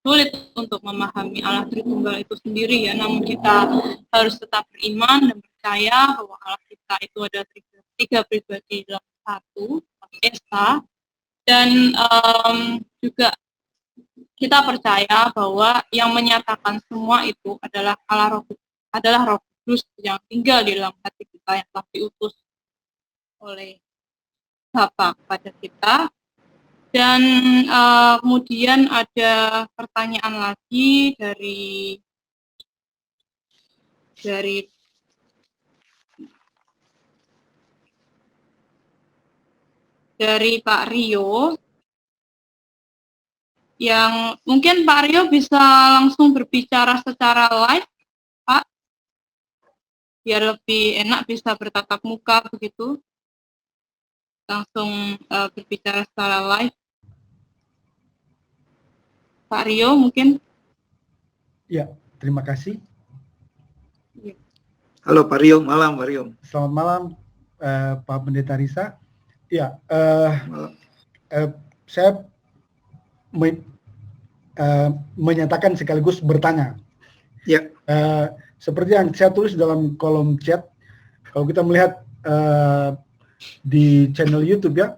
sulit untuk memahami Allah Tritunggal itu sendiri ya, namun kita harus tetap beriman dan percaya bahwa Allah kita itu ada 3 pribadi dalam satu, Esa, dan juga kita percaya bahwa yang menyatakan semua itu adalah Roh Kudus yang tinggal di dalam hati kita, yang telah diutus oleh Bapa kepada kita. Dan kemudian ada pertanyaan lagi dari Pak Rio, yang mungkin Pak Rio bisa langsung berbicara secara live, Pak, biar lebih enak bisa bertatap muka begitu, langsung berbicara secara live. Pak Rio mungkin. Ya, terima kasih. Halo Pak Rio, malam Pak Rio. Selamat malam Pak Pendeta Risa. Ya, saya menyatakan sekaligus bertanya. Ya. Seperti yang saya tulis dalam kolom chat, kalau kita melihat di channel YouTube ya,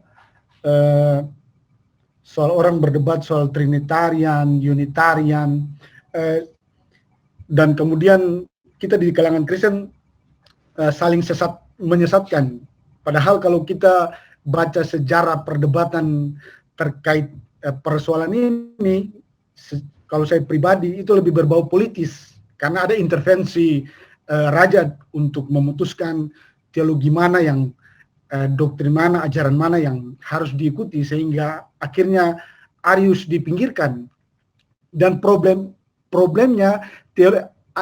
soal orang berdebat soal Trinitarian, Unitarian, dan kemudian kita di kalangan Kristen saling menyesatkan. Padahal kalau kita baca sejarah perdebatan terkait persoalan ini, kalau saya pribadi itu lebih berbau politis, karena ada intervensi raja untuk memutuskan teologi mana yang doktrin mana, ajaran mana yang harus diikuti, sehingga akhirnya Arius dipinggirkan. Dan problemnya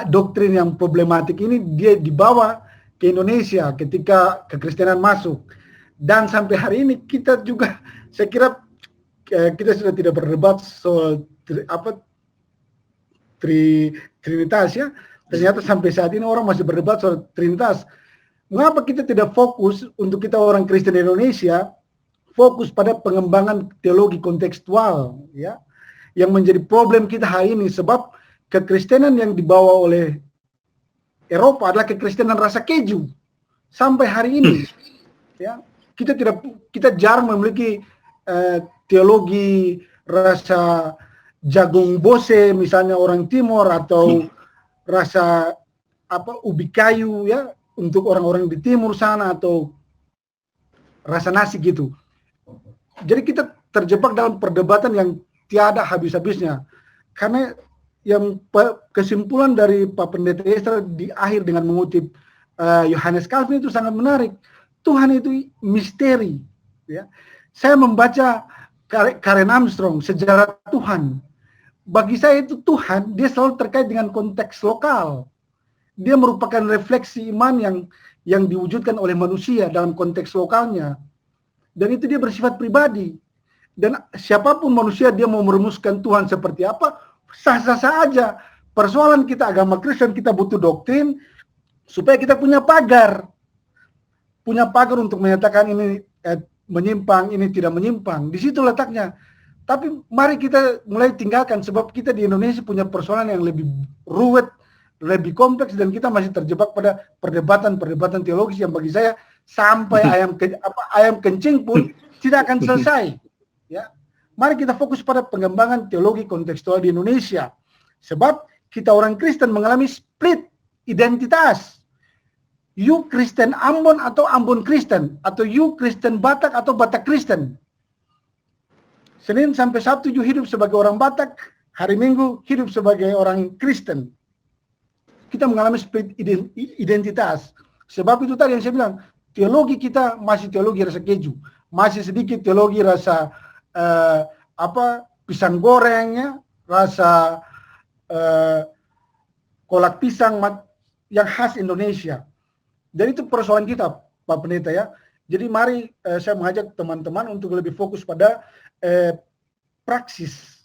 doktrin yang problematik ini dia dibawa ke Indonesia ketika kekristenan masuk. Dan sampai hari ini kita juga, saya kira kita sudah tidak berdebat soal Trinitas ya. Ternyata sampai saat ini orang masih berdebat soal Trinitas. Mengapa kita tidak fokus untuk kita orang Kristen Indonesia fokus pada pengembangan teologi kontekstual ya, yang menjadi problem kita hari ini, sebab kekristenan yang dibawa oleh Eropa adalah kekristenan rasa keju sampai hari ini ya. Kita jarang memiliki teologi rasa jagung bose misalnya orang Timur, atau rasa ubi kayu ya untuk orang-orang di timur sana, atau rasa nasi gitu. Jadi kita terjebak dalam perdebatan yang tiada habis-habisnya. Karena yang kesimpulan dari Pak Pendeta Esra di akhir dengan mengutip Yohanes Calvin itu sangat menarik. Tuhan itu misteri. Ya. Saya membaca Karen Armstrong, Sejarah Tuhan. Bagi saya itu Tuhan, dia selalu terkait dengan konteks lokal. Dia merupakan refleksi iman yang diwujudkan oleh manusia dalam konteks lokalnya. Dan itu dia bersifat pribadi. Dan siapapun manusia dia mau merumuskan Tuhan seperti apa, sah-sah saja. Persoalan kita agama Kristen, kita butuh doktrin supaya kita punya pagar. Punya pagar untuk menyatakan ini menyimpang, ini tidak menyimpang. Di situ letaknya. Tapi mari kita mulai tinggalkan, sebab kita di Indonesia punya persoalan yang lebih ruwet, lebih kompleks, dan kita masih terjebak pada perdebatan teologis yang bagi saya sampai ayam kencing pun tidak akan selesai. Ya, mari kita fokus pada pengembangan teologi kontekstual di Indonesia, sebab kita orang Kristen mengalami split identitas. You Kristen Ambon atau Ambon Kristen, atau you Kristen Batak atau Batak Kristen. Senin sampai Sabtu you hidup sebagai orang Batak, hari Minggu hidup sebagai orang Kristen, kita mengalami split identitas. Sebab itu tadi yang saya bilang, teologi kita masih teologi rasa keju, masih sedikit teologi rasa pisang gorengnya, rasa kolak pisang yang khas Indonesia. Jadi itu persoalan kita, Pak Pendeta ya. Jadi mari saya mengajak teman-teman untuk lebih fokus pada praksis.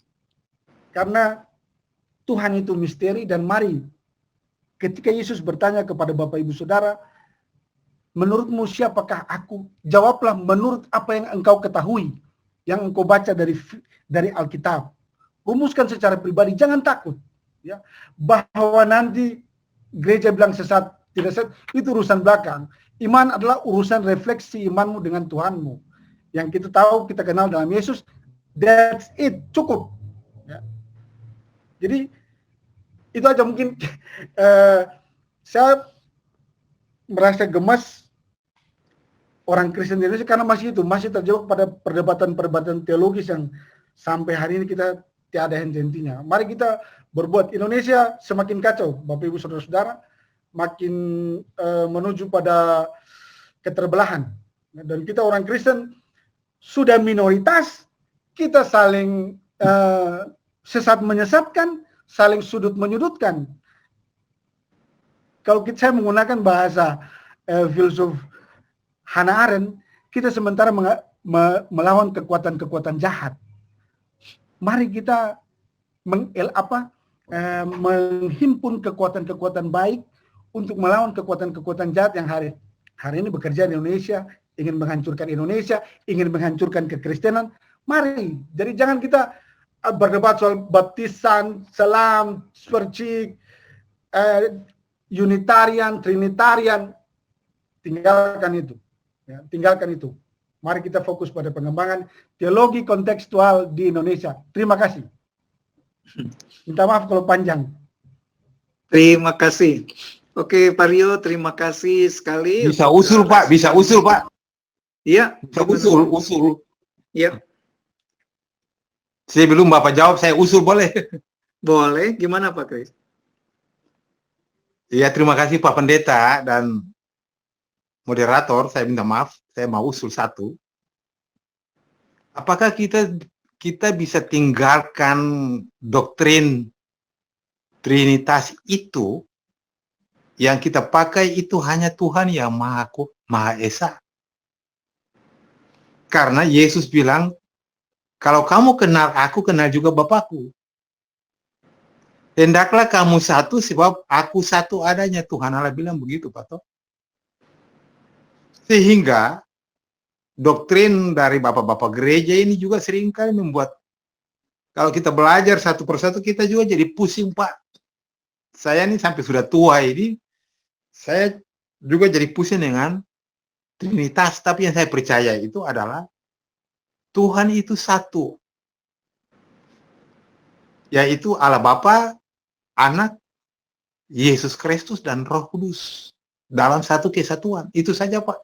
Karena Tuhan itu misteri, dan mari ketika Yesus bertanya kepada Bapak Ibu Saudara, menurutmu siapakah aku? Jawablah menurut apa yang engkau ketahui, yang engkau baca dari Alkitab. Rumuskan secara pribadi, jangan takut. Ya, bahwa nanti gereja bilang sesat, tidak sesat, itu urusan belakang. Iman adalah urusan refleksi imanmu dengan Tuhanmu. Yang kita tahu, kita kenal dalam Yesus, that's it, cukup. Ya. Jadi, itu aja mungkin saya merasa gemas orang Kristen di Indonesia karena masih terjebak pada perdebatan-perdebatan teologis yang sampai hari ini kita tiada henti-hentinya. Mari kita berbuat. Indonesia semakin kacau, Bapak Ibu Saudara-saudara, makin menuju pada keterbelahan. Dan kita orang Kristen sudah minoritas, kita saling sesat menyesatkan, saling sudut menyudutkan. Kalau saya menggunakan bahasa filsuf Hannah Arendt, kita sementara melawan kekuatan-kekuatan jahat. Mari kita menghimpun kekuatan-kekuatan baik untuk melawan kekuatan-kekuatan jahat yang hari ini bekerja di Indonesia, ingin menghancurkan Indonesia, ingin menghancurkan kekristenan. Mari, jadi jangan kita berdebat soal baptisan, selam, spercik, unitarian, trinitarian. Tinggalkan itu. Ya, tinggalkan itu. Mari kita fokus pada pengembangan teologi kontekstual di Indonesia. Terima kasih. Minta maaf kalau panjang. Terima kasih. Oke, Pak Rio, terima kasih sekali. Bisa usul, Pak. Bisa usul, Pak. Iya. Bisa usul. Iya. Sebelum Bapak jawab, saya usul boleh? Boleh. Gimana Pak Kris? Iya, terima kasih Pak Pendeta dan moderator. Saya minta maaf, saya mau usul satu. Apakah kita bisa tinggalkan doktrin Trinitas itu, yang kita pakai itu hanya Tuhan yang Maha Esa? Karena Yesus bilang, kalau kamu kenal aku, kenal juga Bapakku. Hendaklah kamu satu sebab aku satu adanya. Tuhan Allah bilang begitu, Pak Toh. Sehingga doktrin dari bapak-bapak gereja ini juga seringkali membuat, kalau kita belajar satu persatu, kita juga jadi pusing, Pak. Saya ini sampai sudah tua ini, saya juga jadi pusing dengan Trinitas. Tapi yang saya percaya itu adalah Tuhan itu satu, yaitu Allah Bapa, Anak, Yesus Kristus, dan Roh Kudus dalam satu kesatuan. Itu saja, Pak.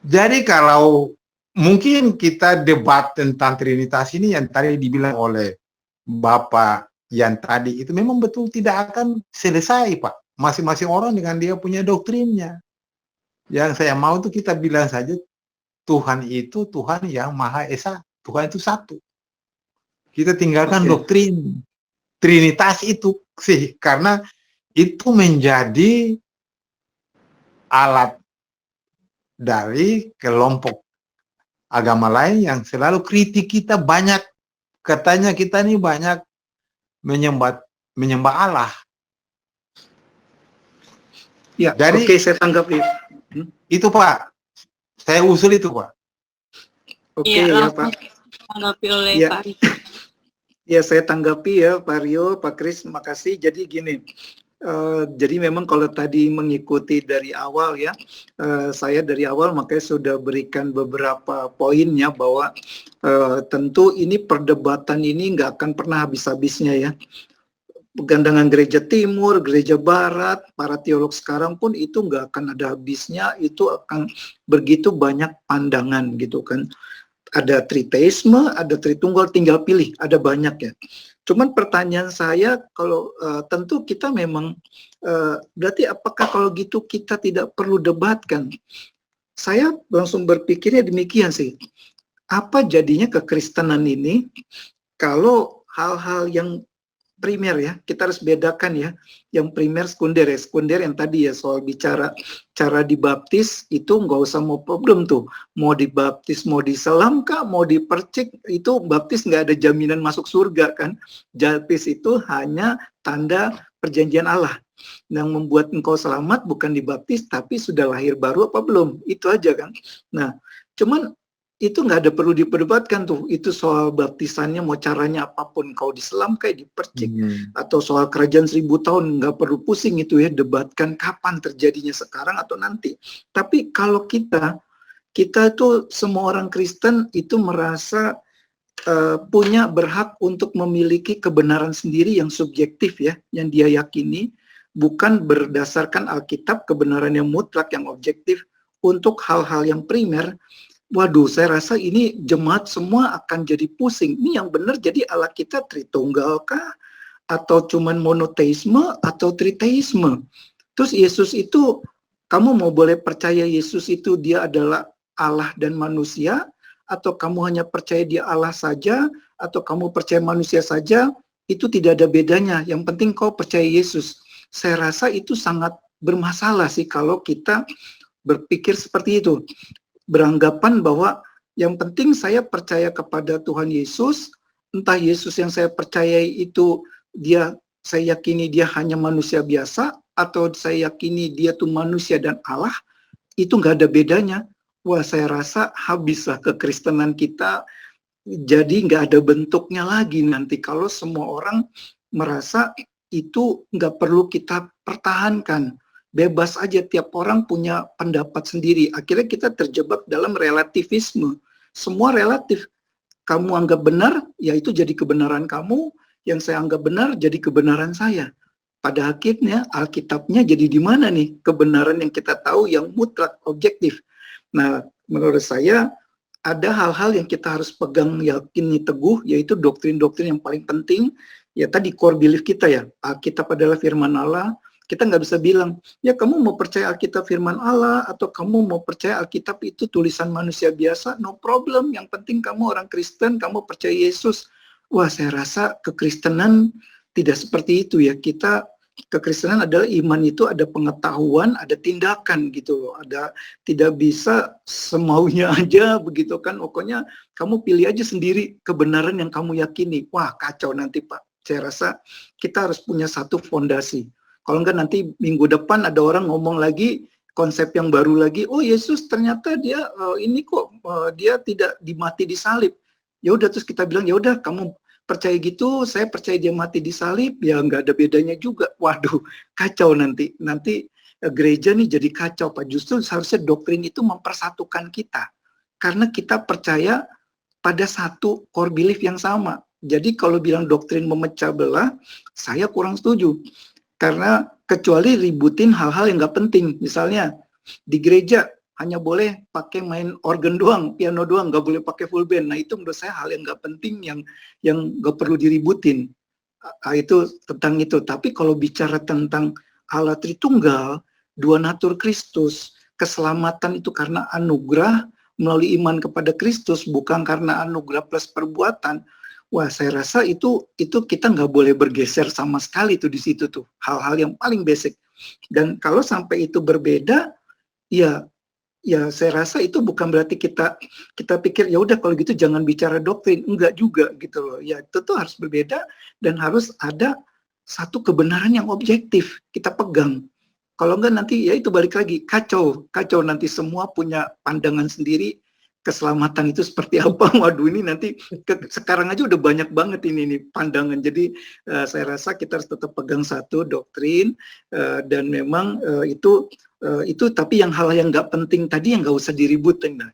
Jadi kalau mungkin kita debat tentang Trinitas ini yang tadi dibilang oleh Bapak yang tadi itu memang betul tidak akan selesai, Pak. Masing-masing orang dengan dia punya doktrinnya. Yang saya mau itu kita bilang saja, Tuhan itu Tuhan yang Maha Esa. Tuhan itu satu. Kita tinggalkan doktrin Trinitas itu sih, karena itu menjadi alat dari kelompok agama lain yang selalu kritik kita banyak. Katanya kita ini banyak menyembah Allah. Ya, jadi saya tanggapi. Itu Pak. Saya usul itu, Pak. Oke, ya Pak. Tanggapi oleh Ya. Pak Rio. Ya, saya tanggapi ya Pak Rio, Pak Kris, makasih. Jadi gini, jadi memang kalau tadi mengikuti dari awal ya, saya dari awal makanya sudah berikan beberapa poinnya bahwa tentu ini perdebatan ini nggak akan pernah habis-habisnya ya. Pegandangan gereja timur, gereja barat, para teolog sekarang pun itu nggak akan ada habisnya, itu akan begitu banyak pandangan gitu kan. Ada triteisme, ada tritunggal, tinggal pilih, ada banyak ya. Cuman pertanyaan saya, kalau tentu kita memang berarti apakah kalau gitu kita tidak perlu debatkan? Saya langsung berpikirnya demikian sih. Apa jadinya kekristenan ini kalau hal-hal yang primer ya, kita harus bedakan ya, yang primer sekunder ya. Sekunder yang tadi ya soal bicara cara dibaptis itu nggak usah mau problem tuh, mau dibaptis, mau diselam kah, mau dipercik, itu baptis nggak ada jaminan masuk surga kan. Baptis itu hanya tanda perjanjian Allah. Yang membuat engkau selamat bukan dibaptis tapi sudah lahir baru apa belum, itu aja kan. Nah cuman itu nggak ada perlu diperdebatkan tuh, itu soal baptisannya mau caranya apapun, kau diselam kayak dipercik, atau soal kerajaan 1000 tahun nggak perlu pusing itu ya, debatkan kapan terjadinya, sekarang atau nanti. Tapi kalau kita tuh semua orang Kristen itu merasa punya berhak untuk memiliki kebenaran sendiri yang subjektif ya, yang dia yakini, bukan berdasarkan Alkitab, kebenaran yang mutlak, yang objektif. Untuk hal-hal yang primer, waduh, saya rasa ini jemaat semua akan jadi pusing. Ini yang benar jadi Allah kita Tritunggal kah? Atau cuman monoteisme atau triteisme? Terus Yesus itu, kamu mau boleh percaya Yesus itu dia adalah Allah dan manusia? Atau kamu hanya percaya dia Allah saja? Atau kamu percaya manusia saja? Itu tidak ada bedanya. Yang penting kau percaya Yesus. Saya rasa itu sangat bermasalah sih kalau kita berpikir seperti itu. Beranggapan bahwa yang penting saya percaya kepada Tuhan Yesus, entah Yesus yang saya percayai itu saya yakini dia hanya manusia biasa, atau saya yakini dia tuh manusia dan Allah, itu nggak ada bedanya. Wah, saya rasa habislah kekristenan kita, jadi nggak ada bentuknya lagi nanti kalau semua orang merasa itu nggak perlu kita pertahankan. Bebas aja, tiap orang punya pendapat sendiri. Akhirnya kita terjebak dalam relativisme. Semua relatif. Kamu anggap benar, ya itu jadi kebenaran kamu. Yang saya anggap benar, jadi kebenaran saya. Pada akhirnya, Alkitabnya jadi di mana nih? Kebenaran yang kita tahu yang mutlak, objektif. Nah, menurut saya, ada hal-hal yang kita harus pegang, yakini teguh, yaitu doktrin-doktrin yang paling penting. Ya tadi core belief kita ya, Alkitab adalah firman Allah. Kita nggak bisa bilang, ya kamu mau percaya Alkitab firman Allah, atau kamu mau percaya Alkitab itu tulisan manusia biasa, no problem. Yang penting kamu orang Kristen, kamu percaya Yesus. Wah, saya rasa kekristenan tidak seperti itu ya. Kekristenan adalah iman itu ada pengetahuan, ada tindakan gitu loh. Tidak bisa semaunya aja begitu kan. Pokoknya kamu pilih aja sendiri kebenaran yang kamu yakini. Wah, kacau nanti Pak. Saya rasa kita harus punya satu fondasi. Kalau enggak nanti minggu depan ada orang ngomong lagi konsep yang baru lagi. Oh, Yesus ternyata dia dia tidak dimati di salib. Ya udah, terus kita bilang ya udah kamu percaya gitu, saya percaya dia mati di salib, ya nggak ada bedanya juga. Waduh, kacau nanti gereja nih jadi kacau Pak. Justru seharusnya doktrin itu mempersatukan kita, karena kita percaya pada satu core belief yang sama. Jadi kalau bilang doktrin memecah belah, saya kurang setuju. Karena kecuali ributin hal-hal yang nggak penting. Misalnya di gereja hanya boleh pakai main organ doang, piano doang, nggak boleh pakai full band. Nah itu menurut saya hal yang nggak penting, yang nggak perlu diributin. Itu tentang itu. Tapi kalau bicara tentang Allah Tritunggal, dua natur Kristus, keselamatan itu karena anugerah melalui iman kepada Kristus, bukan karena anugerah plus perbuatan. Wah, saya rasa itu kita nggak boleh bergeser sama sekali tuh di situ tuh, hal-hal yang paling basic. Dan kalau sampai itu berbeda, ya saya rasa itu bukan berarti kita pikir ya udah kalau gitu jangan bicara doktrin, enggak juga gitu loh. Ya itu tuh harus berbeda dan harus ada satu kebenaran yang objektif kita pegang. Kalau enggak nanti ya itu balik lagi kacau nanti semua punya pandangan sendiri. Keselamatan itu seperti apa? Waduh, ini nanti sekarang aja udah banyak banget ini pandangan. Jadi saya rasa kita harus tetap pegang satu doktrin, dan memang itu tapi yang hal yang nggak penting tadi yang nggak usah diributin. Nah,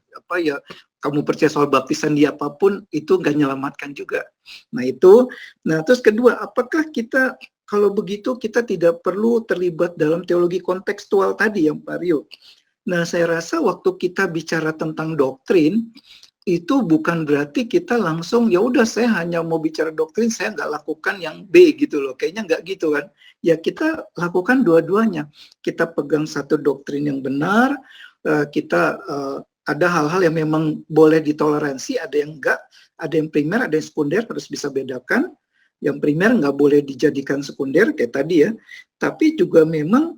kamu percaya soal baptisan di apapun itu nggak menyelamatkan juga. Nah terus kedua, apakah kita kalau begitu kita tidak perlu terlibat dalam teologi kontekstual tadi yang Pak Rio? Nah, saya rasa waktu kita bicara tentang doktrin, itu bukan berarti kita langsung ya udah saya hanya mau bicara doktrin, saya nggak lakukan yang B gitu loh. Kayaknya nggak gitu kan. Ya kita lakukan dua-duanya. Kita pegang satu doktrin yang benar, kita ada hal-hal yang memang boleh ditoleransi, ada yang enggak, ada yang primer, ada yang sekunder, harus bisa bedakan. Yang primer nggak boleh dijadikan sekunder kayak tadi ya. Tapi juga memang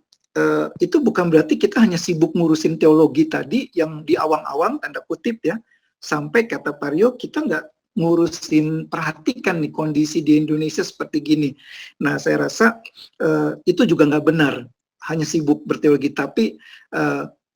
itu bukan berarti kita hanya sibuk ngurusin teologi tadi yang di awang-awang tanda kutip ya, sampai kata Paryo kita nggak ngurusin, perhatikan nih kondisi di Indonesia seperti gini. Nah saya rasa itu juga nggak benar, hanya sibuk berteologi. Tapi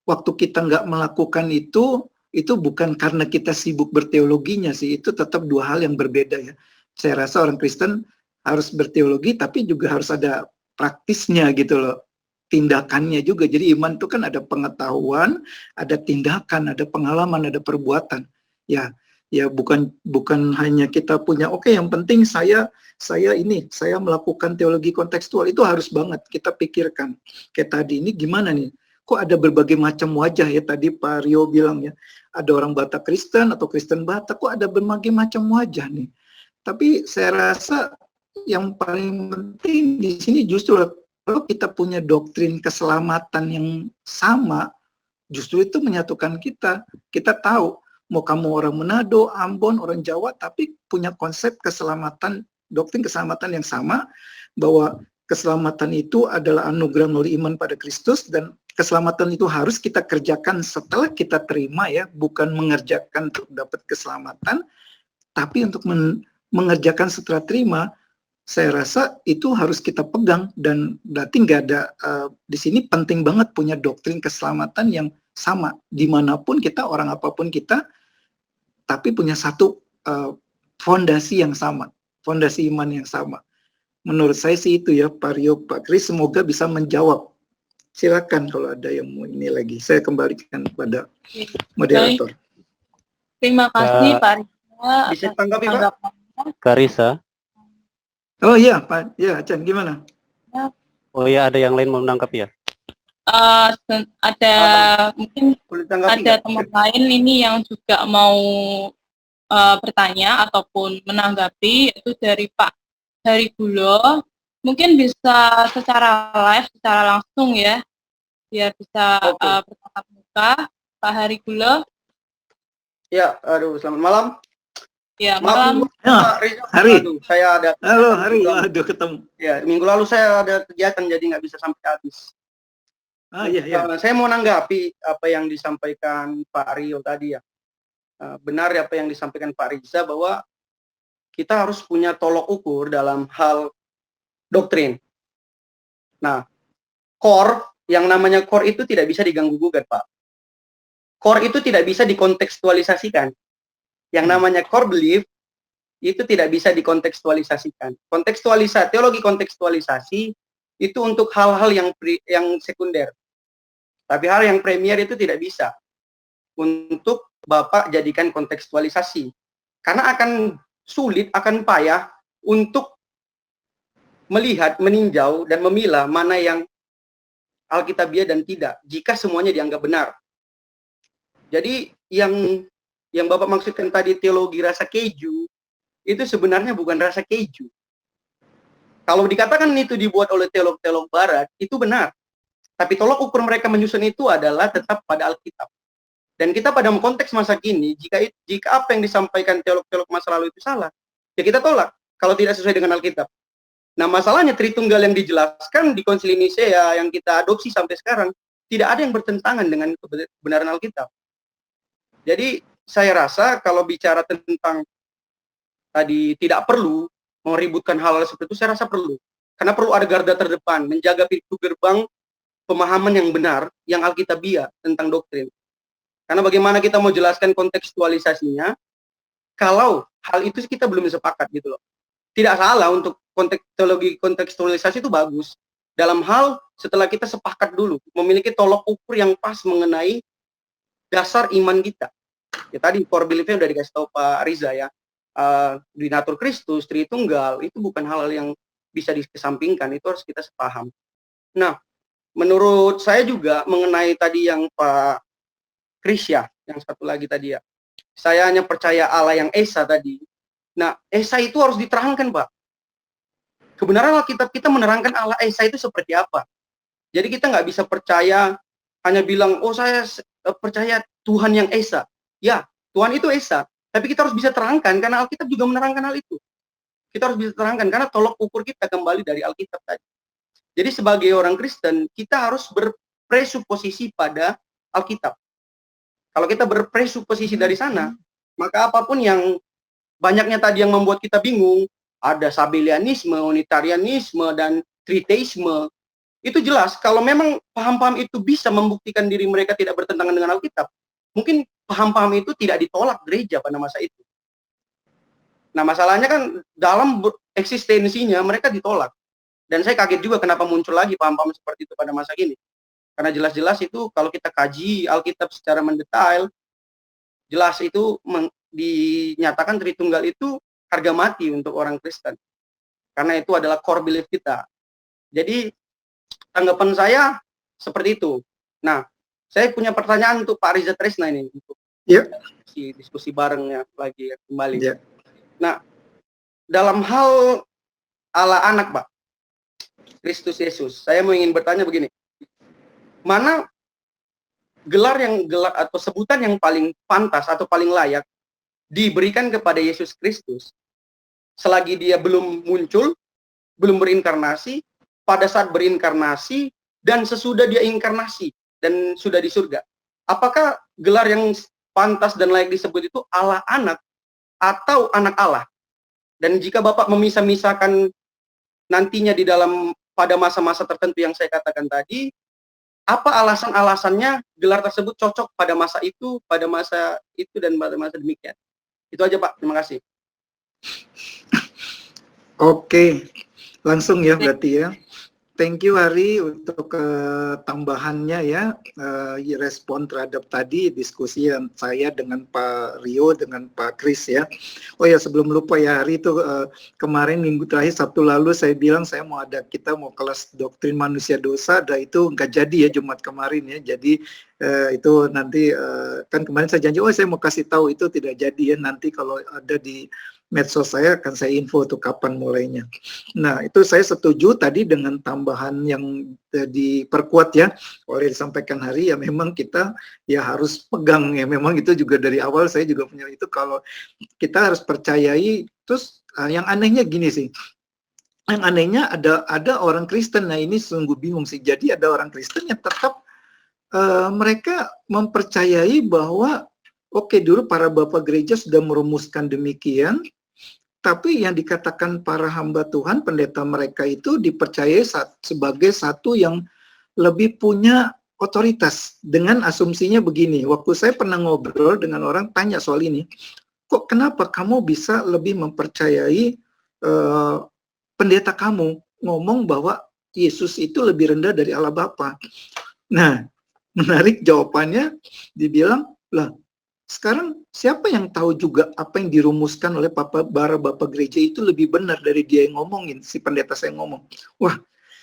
waktu kita nggak melakukan itu bukan karena kita sibuk berteologinya sih, itu tetap dua hal yang berbeda ya. Saya rasa orang Kristen harus berteologi tapi juga harus ada praktisnya gitu loh, tindakannya juga. Jadi iman itu kan ada pengetahuan, ada tindakan, ada pengalaman, ada perbuatan. Ya bukan hanya kita punya oke, yang penting saya melakukan teologi kontekstual, itu harus banget kita pikirkan. Kayak tadi ini gimana nih? Kok ada berbagai macam wajah ya, tadi Pak Rio bilang ya, ada orang Batak Kristen atau Kristen Batak, kok ada berbagai macam wajah nih. Tapi saya rasa yang paling penting di sini justru kalau kita punya doktrin keselamatan yang sama, justru itu menyatukan kita. Kita tahu, mau kamu orang Manado, Ambon, orang Jawa, tapi punya konsep keselamatan, doktrin keselamatan yang sama, bahwa keselamatan itu adalah anugerah melalui iman pada Kristus, dan keselamatan itu harus kita kerjakan setelah kita terima ya, bukan mengerjakan untuk dapat keselamatan, tapi untuk mengerjakan setelah terima. Saya rasa itu harus kita pegang, dan berarti nggak ada di sini penting banget punya doktrin keselamatan yang sama dimanapun kita, orang apapun kita, tapi punya satu fondasi yang sama, fondasi iman yang sama. Menurut saya sih itu ya, Pak Rio, Pak Kris, semoga bisa menjawab. Silakan kalau ada yang mau ini lagi, saya kembalikan kepada moderator. Terima kasih Pak Risa. Bisa tanggapi Pak? Karisa. Oh iya Pak, ya Chan, gimana? Oh ya, ada yang lain mau menangkap ya? Ada mungkin ada teman lain ini yang juga mau bertanya ataupun menanggapi, itu dari Pak Hari Gulo. Mungkin bisa secara live, secara langsung ya, biar bisa bertatap muka. Pak Hari Gulo. Ya, aduh, selamat malam. Ya, malam. Pak Riza, Hari. aduh, saya ada. Halo Hari, waduh ketemu. Ya, minggu lalu saya ada kegiatan jadi nggak bisa sampai habis. Iya. Saya mau nanggapi apa yang disampaikan Pak Rio tadi ya. Benar apa yang disampaikan Pak Riza, bahwa kita harus punya tolok ukur dalam hal doktrin. Nah, core, yang namanya core itu tidak bisa diganggu-gugat, Pak. Core itu tidak bisa dikontekstualisasikan. Yang namanya core belief itu tidak bisa dikontekstualisasikan. Teologi kontekstualisasi itu untuk hal-hal yang sekunder. Tapi hal yang premier itu tidak bisa untuk Bapak jadikan kontekstualisasi. Karena akan sulit, akan payah untuk melihat, meninjau, dan memilah mana yang alkitabiah dan tidak, jika semuanya dianggap benar. Jadi yang Bapak maksudkan tadi teologi rasa keju, itu sebenarnya bukan rasa keju. Kalau dikatakan itu dibuat oleh teolog-teolog barat, itu benar. Tapi tolak ukur mereka menyusun itu adalah tetap pada Alkitab. Dan kita pada konteks masa kini, jika apa yang disampaikan teolog-teolog masa lalu itu salah, ya kita tolak kalau tidak sesuai dengan Alkitab. Nah, masalahnya Tritunggal yang dijelaskan di Konsili Nisea yang kita adopsi sampai sekarang, tidak ada yang bertentangan dengan kebenaran Alkitab. Jadi, saya rasa kalau bicara tentang tadi tidak perlu meributkan hal-hal seperti itu, saya rasa perlu. Karena perlu ada garda terdepan, menjaga pintu gerbang pemahaman yang benar, yang alkitabiah tentang doktrin. Karena bagaimana kita mau jelaskan kontekstualisasinya, kalau hal itu kita belum sepakat gitu loh. Tidak salah untuk teologi kontekstualisasi itu bagus. Dalam hal setelah kita sepakat dulu, memiliki tolok ukur yang pas mengenai dasar iman kita. Ya tadi core belief-nya udah dikasih tahu Pak Riza ya. Di natur Kristus, Tritunggal, itu bukan hal-hal yang bisa dikesampingkan, itu harus kita sepaham. Nah, menurut saya juga mengenai tadi yang Pak Krisya, yang satu lagi tadi ya, saya hanya percaya Allah yang Esa tadi. Nah, Esa itu harus diterangkan, Pak. Kebenaran Alkitab kita menerangkan Allah Esa itu seperti apa. Jadi kita nggak bisa percaya hanya bilang, oh saya percaya Tuhan yang Esa. Ya, Tuhan itu Esa. Tapi kita harus bisa terangkan, karena Alkitab juga menerangkan hal itu. Kita harus bisa terangkan, karena tolok ukur kita kembali dari Alkitab tadi. Jadi sebagai orang Kristen, kita harus berpresuposisi pada Alkitab. Kalau kita berpresuposisi dari sana, maka apapun yang banyaknya tadi yang membuat kita bingung, ada Sabellianisme, Unitarianisme, dan Triteisme, itu jelas kalau memang paham-paham itu bisa membuktikan diri mereka tidak bertentangan dengan Alkitab, mungkin paham-paham itu tidak ditolak gereja pada masa itu. Nah, masalahnya kan dalam eksistensinya mereka ditolak. Dan saya kaget juga kenapa muncul lagi paham-paham seperti itu pada masa ini. Karena jelas-jelas itu kalau kita kaji Alkitab secara mendetail, jelas itu dinyatakan Tritunggal itu harga mati untuk orang Kristen. Karena itu adalah core belief kita. Jadi tanggapan saya seperti itu. Nah, saya punya pertanyaan untuk Pak Riza Tresna ini. Untuk diskusi barengnya lagi kembali. Yeah. Nah, dalam hal Allah anak, Pak, Kristus Yesus, saya mau ingin bertanya begini. Mana gelar atau sebutan yang paling pantas atau paling layak diberikan kepada Yesus Kristus selagi dia belum muncul, belum berinkarnasi, pada saat berinkarnasi, dan sesudah dia inkarnasi dan sudah di surga? Apakah gelar yang pantas dan layak disebut itu Allah anak atau anak Allah? Dan jika Bapak memisah-misahkan nantinya di dalam pada masa-masa tertentu yang saya katakan tadi, apa alasan-alasannya gelar tersebut cocok pada masa itu, dan pada masa demikian? Itu aja, Pak. Terima kasih. Oke, langsung ya berarti ya. Thank you Hari untuk tambahannya ya, respon terhadap tadi diskusi yang saya dengan Pak Rio dengan Pak Kris ya. Oh ya, sebelum lupa ya, Hari itu kemarin minggu terakhir Sabtu lalu saya bilang kita mau kelas doktrin manusia dosa, itu nggak jadi ya Jumat kemarin ya. Jadi itu nanti kan kemarin saya janji saya mau kasih tahu, itu tidak jadi ya. Nanti kalau ada di medsos saya akan saya info tuh kapan mulainya. Nah, itu saya setuju tadi dengan tambahan yang diperkuat ya oleh disampaikan Hari, ya memang kita ya harus pegang ya, memang itu juga dari awal saya juga punya itu, kalau kita harus percayai. Terus yang anehnya gini sih, yang anehnya ada orang Kristen, nah ini sungguh bingung sih. Jadi ada orang Kristen yang tetap mereka mempercayai bahwa oke, dulu para bapak gereja sudah merumuskan demikian, tapi yang dikatakan para hamba Tuhan, pendeta mereka itu dipercayai sebagai satu yang lebih punya otoritas. Dengan asumsinya begini, waktu saya pernah ngobrol dengan orang tanya soal ini, kok kenapa kamu bisa lebih mempercayai pendeta kamu ngomong bahwa Yesus itu lebih rendah dari Allah Bapa? Nah, menarik jawabannya, dibilang, lah sekarang siapa yang tahu juga apa yang dirumuskan oleh para bapak gereja itu lebih benar dari dia yang ngomongin, si pendeta saya ngomong. Wah,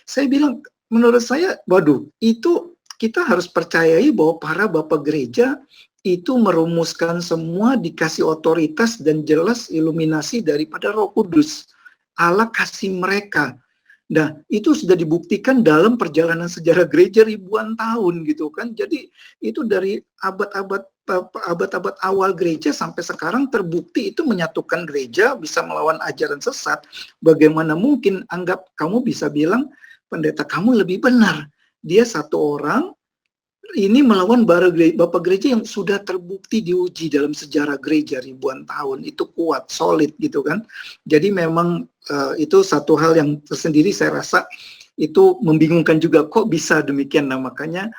saya bilang, menurut saya, waduh, itu kita harus percayai bahwa para bapak gereja itu merumuskan semua, dikasih otoritas dan jelas iluminasi daripada Roh Kudus. Allah kasih mereka. Nah, itu sudah dibuktikan dalam perjalanan sejarah gereja ribuan tahun gitu kan. Jadi itu dari abad-abad awal gereja sampai sekarang terbukti itu menyatukan gereja, bisa melawan ajaran sesat. Bagaimana mungkin anggap kamu bisa bilang pendeta kamu lebih benar? Dia satu orang ini melawan bapak gereja yang sudah terbukti diuji dalam sejarah gereja ribuan tahun, itu kuat, solid gitu kan. Jadi memang itu satu hal yang tersendiri, saya rasa itu membingungkan juga, kok bisa demikian. Nah makanya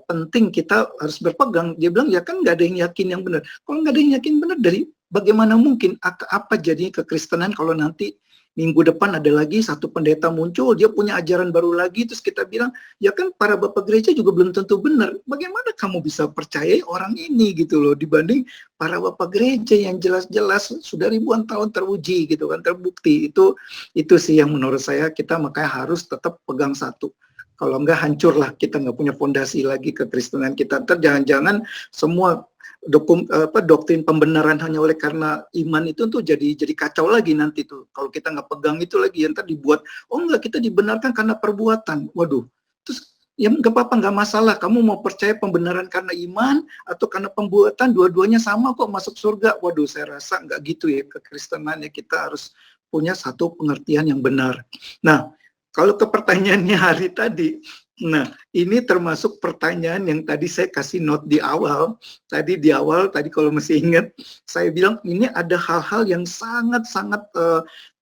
penting kita harus berpegang. Dia bilang ya kan nggak ada yang yakin yang benar. Kalau nggak ada yang yakin benar, dari bagaimana mungkin apa jadi kekristenan kalau nanti minggu depan ada lagi satu pendeta muncul, dia punya ajaran baru lagi, terus kita bilang, ya kan para bapak gereja juga belum tentu benar. Bagaimana kamu bisa percaya orang ini gitu loh, dibanding para bapak gereja yang jelas-jelas sudah ribuan tahun teruji gitu kan, terbukti. Itu sih yang menurut saya kita makanya harus tetap pegang satu. Kalau enggak hancurlah, kita nggak punya fondasi lagi kekristenan kita. Jangan-jangan semua doktrin pembenaran hanya oleh karena iman itu tuh jadi kacau lagi nanti tuh. Kalau kita nggak pegang itu lagi, yang tadi dibuat, oh enggak, kita dibenarkan karena perbuatan. Waduh, terus ya nggak apa-apa, nggak masalah. Kamu mau percaya pembenaran karena iman atau karena pembuatan, dua-duanya sama kok masuk surga. Waduh, saya rasa nggak gitu ya kekristenannya. Kita harus punya satu pengertian yang benar. Nah, kalau ke pertanyaannya hari tadi, nah ini termasuk pertanyaan yang tadi saya kasih note di awal. Tadi kalau masih ingat, saya bilang ini ada hal-hal yang sangat-sangat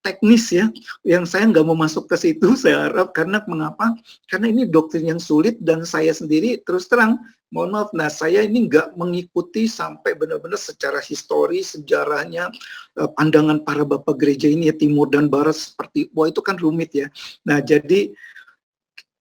teknis ya, yang saya nggak mau masuk ke situ, saya harap, karena mengapa? Karena ini doktrin yang sulit dan saya sendiri terus terang, mohon maaf, nah saya ini nggak mengikuti sampai benar-benar secara histori, sejarahnya, pandangan para bapak gereja ini ya, timur dan barat seperti, wah itu kan rumit ya. Nah jadi,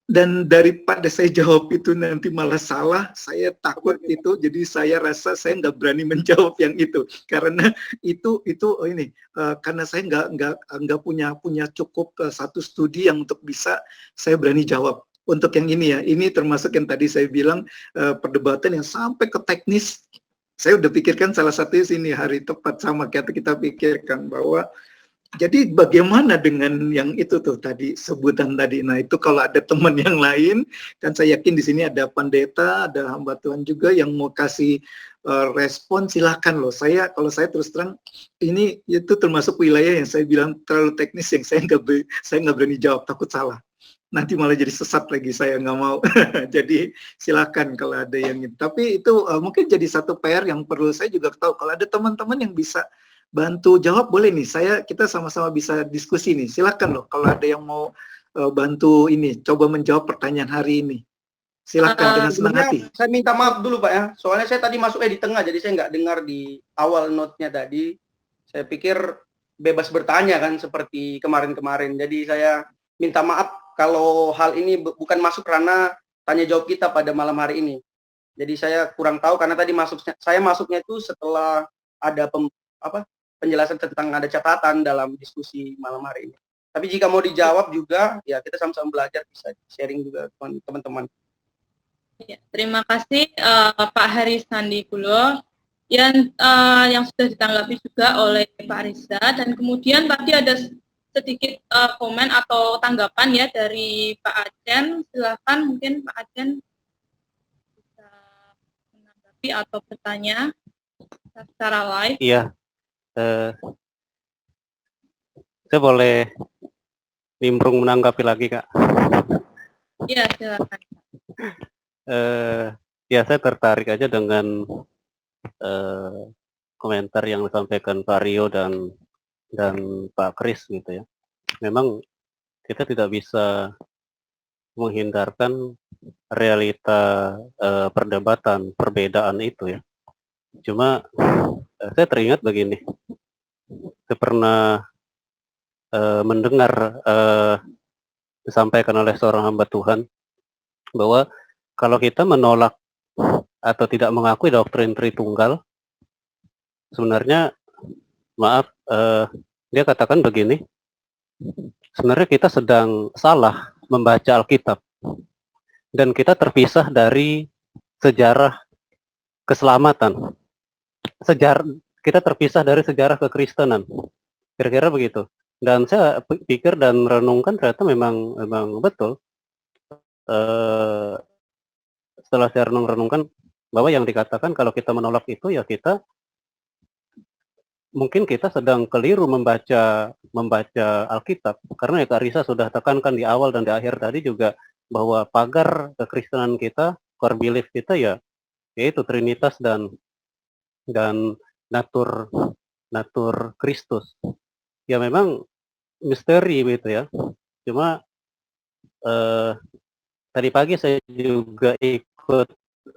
dan daripada saya jawab itu nanti malah salah, saya takut itu, jadi saya rasa saya nggak berani menjawab yang itu, karena itu ini, karena saya nggak punya cukup satu studi yang untuk bisa saya berani jawab. Untuk yang ini ya, ini termasuk yang tadi saya bilang perdebatan yang sampai ke teknis. Saya udah pikirkan salah satunya sini hari tepat sama kayak kita pikirkan bahwa jadi bagaimana dengan yang itu tuh tadi sebutan tadi. Nah itu kalau ada teman yang lain, kan saya yakin di sini ada pendeta, ada hamba Tuhan juga yang mau kasih respon, silakan loh. Kalau saya terus terang, ini itu termasuk wilayah yang saya bilang terlalu teknis, yang saya nggak berani jawab, takut salah. Nanti malah jadi sesat lagi, saya nggak mau. Jadi silakan kalau ada yang itu. Tapi itu mungkin jadi satu PR yang perlu saya juga tahu. Kalau ada teman-teman yang bisa bantu jawab, boleh nih, kita sama-sama bisa diskusi nih, silakan loh kalau ada yang mau bantu ini, coba menjawab pertanyaan hari ini, silakan dengan senang hati. Saya minta maaf dulu Pak ya, soalnya saya tadi masuknya di tengah, jadi saya nggak dengar di awal note-nya tadi. Saya pikir bebas bertanya kan seperti kemarin-kemarin, jadi saya minta maaf kalau hal ini bukan masuk karena tanya jawab kita pada malam hari ini. Jadi saya kurang tahu karena tadi saya masuknya itu setelah ada penjelasan tentang ada catatan dalam diskusi malam hari ini. Tapi jika mau dijawab juga, ya kita sama-sama belajar, bisa sharing juga teman-teman. Ya, terima kasih Pak Haris Sandikulo yang sudah ditanggapi juga oleh Pak Riza, dan kemudian tadi ada sedikit komen atau tanggapan ya dari Pak Acen. Silakan mungkin Pak Acen bisa menanggapi atau bertanya secara live. Iya. Saya boleh nimbrung menanggapi lagi, Kak? Iya, silakan. Ya, saya tertarik aja dengan komentar yang disampaikan Pak Rio dan Pak Kris gitu ya. Memang kita tidak bisa menghindarkan realita perdebatan, perbedaan itu ya. Cuma saya teringat begini. Saya pernah mendengar disampaikan oleh seorang hamba Tuhan bahwa kalau kita menolak atau tidak mengakui doktrin Tritunggal, sebenarnya maaf, dia katakan begini, sebenarnya kita sedang salah membaca Alkitab dan kita terpisah dari sejarah keselamatan, kita terpisah dari sejarah kekristenan, kira-kira begitu. Dan saya pikir dan renungkan, ternyata memang betul. Setelah saya renungkan bahwa yang dikatakan kalau kita menolak itu, ya mungkin kita sedang keliru membaca Alkitab, karena ya Kak Risa sudah tekankan di awal dan di akhir tadi juga bahwa pagar kekristenan kita, core belief kita ya yaitu Trinitas dan natur Kristus. Ya memang misteri gitu ya. Cuma tadi pagi saya juga ikut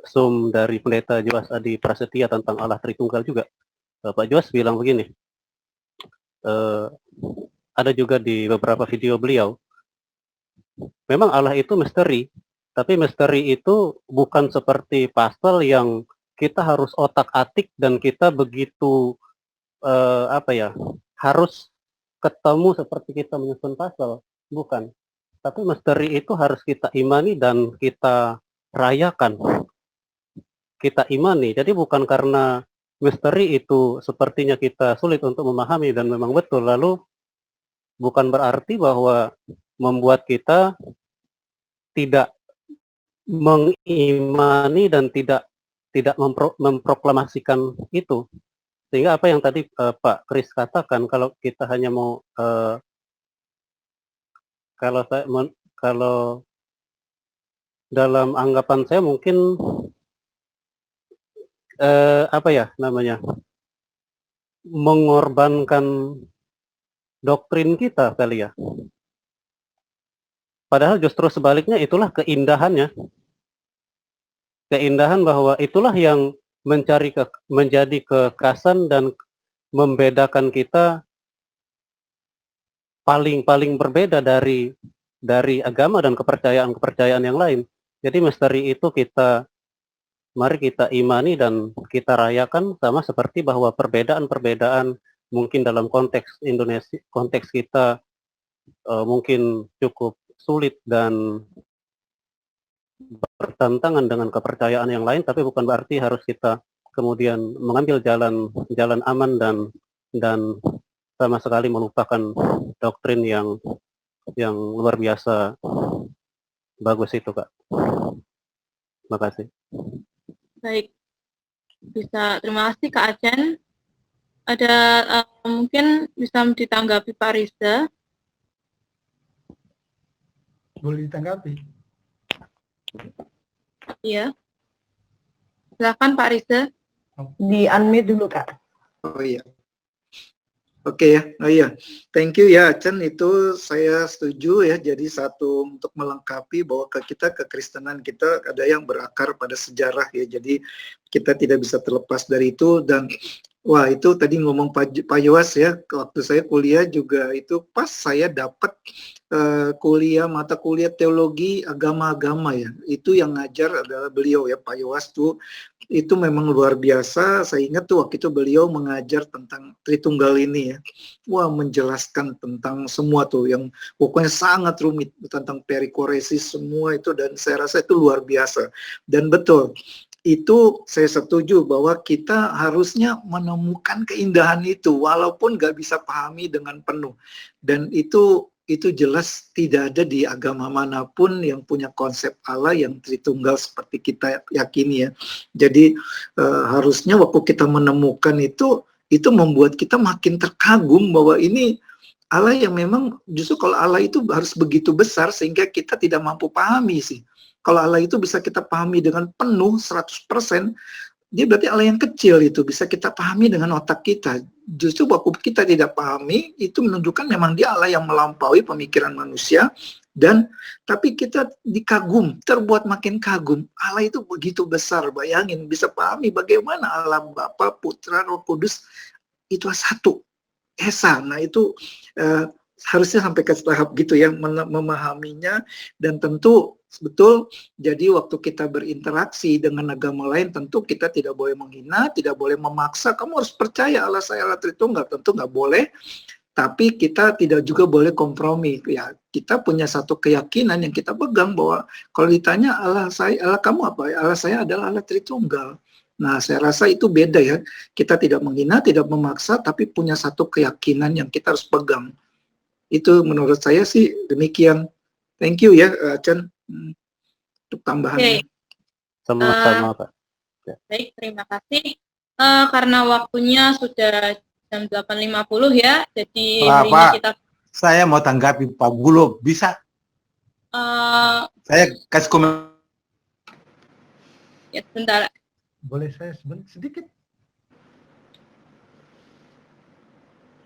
Zoom dari Pendeta Joas Adi Prasetya tentang Allah Tritunggal juga. Pak Joas bilang begini, ada juga di beberapa video beliau, memang Allah itu misteri, tapi misteri itu bukan seperti puzzle yang kita harus otak-atik dan kita begitu harus ketemu seperti kita menyusun puzzle, bukan. Tapi misteri itu harus kita imani dan kita rayakan. kita imani. Jadi bukan karena misteri itu sepertinya kita sulit untuk memahami dan memang betul, lalu bukan berarti bahwa membuat kita tidak mengimani dan tidak memproklamasikan itu. Sehingga apa yang tadi Pak Kris katakan, kalau kita hanya mau kalau dalam anggapan saya mungkin apa ya namanya, mengorbankan doktrin kita kali ya. Padahal justru sebaliknya itulah keindahannya. Keindahan bahwa itulah yang menjadi kekasan dan membedakan kita paling berbeda dari agama dan kepercayaan yang lain. Jadi misteri itu mari kita imani dan kita rayakan, sama seperti bahwa perbedaan mungkin dalam konteks Indonesia, konteks kita mungkin cukup sulit dan bertentangan dengan kepercayaan yang lain, tapi bukan berarti harus kita kemudian mengambil jalan aman dan sama sekali melupakan doktrin yang luar biasa bagus itu, Kak. Terima kasih. Baik, terima kasih Kak Acen. Ada mungkin bisa ditanggapi Pak Riza? Boleh ditanggapi? Iya. Silakan Pak Riza. Di unmute dulu, Kak. Oh iya. Oke ya, oh iya, thank you ya Acen, itu saya setuju ya. Jadi satu, untuk melengkapi bahwa kita kekristenan kita ada yang berakar pada sejarah ya. Jadi kita tidak bisa terlepas dari itu. Dan wah, itu tadi ngomong Pak Yowas ya, waktu saya kuliah juga itu pas saya dapat mata kuliah teologi agama-agama ya. Itu yang ngajar adalah beliau ya, Pak Yowas tuh. Itu memang luar biasa. Saya ingat tuh waktu itu beliau mengajar tentang Tritunggal ini ya. Wah, menjelaskan tentang semua tuh yang pokoknya sangat rumit, tentang perikoresis semua itu, dan saya rasa itu luar biasa. Dan betul, itu saya setuju bahwa kita harusnya menemukan keindahan itu walaupun nggak bisa pahami dengan penuh. Dan itu jelas tidak ada di agama manapun yang punya konsep Allah yang Tritunggal seperti kita yakini ya. Jadi harusnya waktu kita menemukan itu membuat kita makin terkagum bahwa ini Allah yang memang justru kalau Allah itu harus begitu besar sehingga kita tidak mampu pahami sih. Kalau Allah itu bisa kita pahami dengan penuh 100%, dia berarti Allah yang kecil itu bisa kita pahami dengan otak kita. Justru waktu kita tidak pahami, itu menunjukkan memang dia Allah yang melampaui pemikiran manusia, dan tapi kita dikagum, terbuat makin kagum. Allah itu begitu besar, bayangin, bisa pahami bagaimana Allah Bapa, Putra, Roh Kudus itu satu, Esa. Nah itu harusnya sampai ke tahap gitu ya, memahaminya. Dan tentu betul, jadi waktu kita berinteraksi dengan agama lain, tentu kita tidak boleh menghina, tidak boleh memaksa, kamu harus percaya Allah saya Allah Tritunggal, tentu nggak boleh. Tapi kita tidak juga boleh kompromi ya. Kita punya satu keyakinan yang kita pegang bahwa kalau ditanya Allah kamu apa? Allah saya adalah Allah Tritunggal. Nah, saya rasa itu beda ya. Kita tidak menghina, tidak memaksa, tapi punya satu keyakinan yang kita harus pegang. Itu menurut saya sih demikian. Thank you ya, Acen, untuk tambahannya. Sama-sama, Pak. Baik, terima kasih. Karena waktunya sudah jam 8.50 ya, jadi hari ini kita... Saya mau tanggapi Pak Bulo, bisa? Saya kasih komen. Ya, sebentar. Boleh saya sedikit?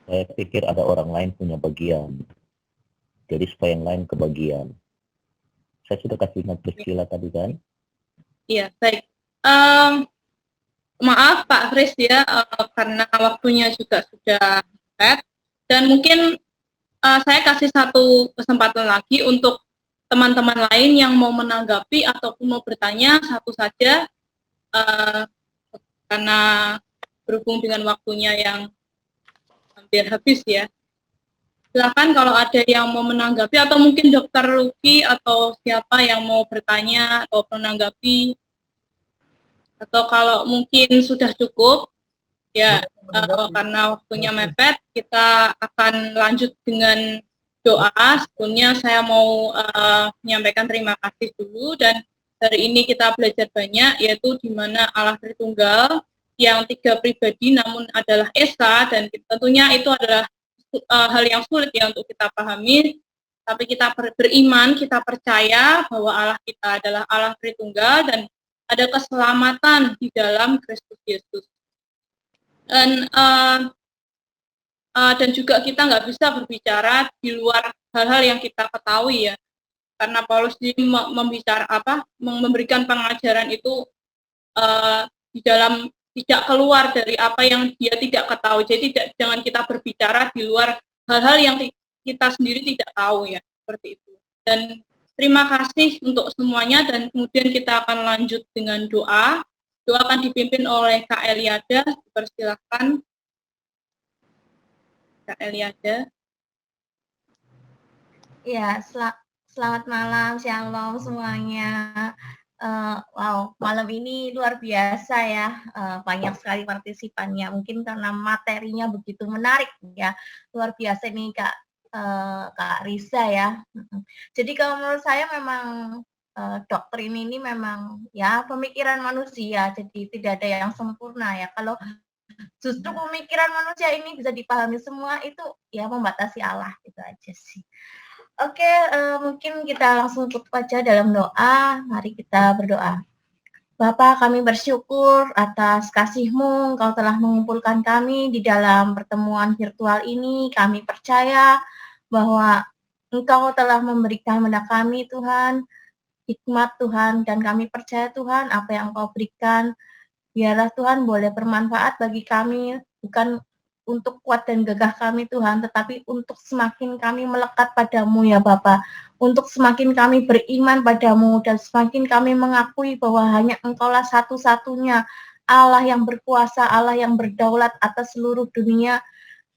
Saya pikir ada orang lain punya bagian. Jadi supaya yang lain kebagian. Saya sudah kasih ingat Priscilla tadi kan? Iya, baik. Maaf Pak Kris ya, karena waktunya juga sudah set. Dan mungkin saya kasih satu kesempatan lagi untuk teman-teman lain yang mau menanggapi ataupun mau bertanya, satu saja. Karena berhubung dengan waktunya yang hampir habis ya. Silakan kalau ada yang mau menanggapi, atau mungkin Dokter Luki atau siapa yang mau bertanya atau menanggapi. Atau kalau mungkin sudah cukup, ya karena waktunya mepet, kita akan lanjut dengan doa. Sebelumnya saya mau menyampaikan terima kasih dulu, dan hari ini kita belajar banyak, yaitu di mana Allah Tritunggal yang 3 pribadi namun adalah Esa, dan tentunya itu adalah hal yang sulit ya untuk kita pahami, tapi kita beriman, kita percaya bahwa Allah kita adalah Allah Tritunggal dan ada keselamatan di dalam Kristus Yesus. Dan juga kita nggak bisa berbicara di luar hal-hal yang kita ketahui ya, karena Paulus ini memberikan pengajaran itu di dalam tidak keluar dari apa yang dia tidak ketahui. Jadi jangan kita berbicara di luar hal-hal yang kita sendiri tidak tahu ya, seperti itu. Dan terima kasih untuk semuanya, dan kemudian kita akan lanjut dengan doa. Doa akan dipimpin oleh Kak Eliada. Persilahkan Kak Eliada. Ya, selamat malam, shalom semuanya. Wow, malam ini luar biasa ya, banyak sekali partisipannya. Mungkin karena materinya begitu menarik ya, luar biasa nih Kak Risa ya. Jadi kalau menurut saya memang doktrin ini memang ya pemikiran manusia, jadi tidak ada yang sempurna ya. Kalau justru pemikiran manusia ini bisa dipahami semua, itu ya membatasi Allah, itu aja sih. Oke, mungkin kita langsung tutup aja dalam doa. Mari kita berdoa. Bapa, kami bersyukur atas kasih-Mu, Engkau telah mengumpulkan kami di dalam pertemuan virtual ini. Kami percaya bahwa Engkau telah memberikan kepada kami, Tuhan, hikmat Tuhan, dan kami percaya Tuhan, apa yang Engkau berikan, biarlah Tuhan boleh bermanfaat bagi kami, bukan untuk kuat dan gagah kami Tuhan, tetapi untuk semakin kami melekat padamu ya Bapa, untuk semakin kami beriman padamu, dan semakin kami mengakui bahwa hanya Engkaulah satu-satunya Allah yang berkuasa, Allah yang berdaulat atas seluruh dunia,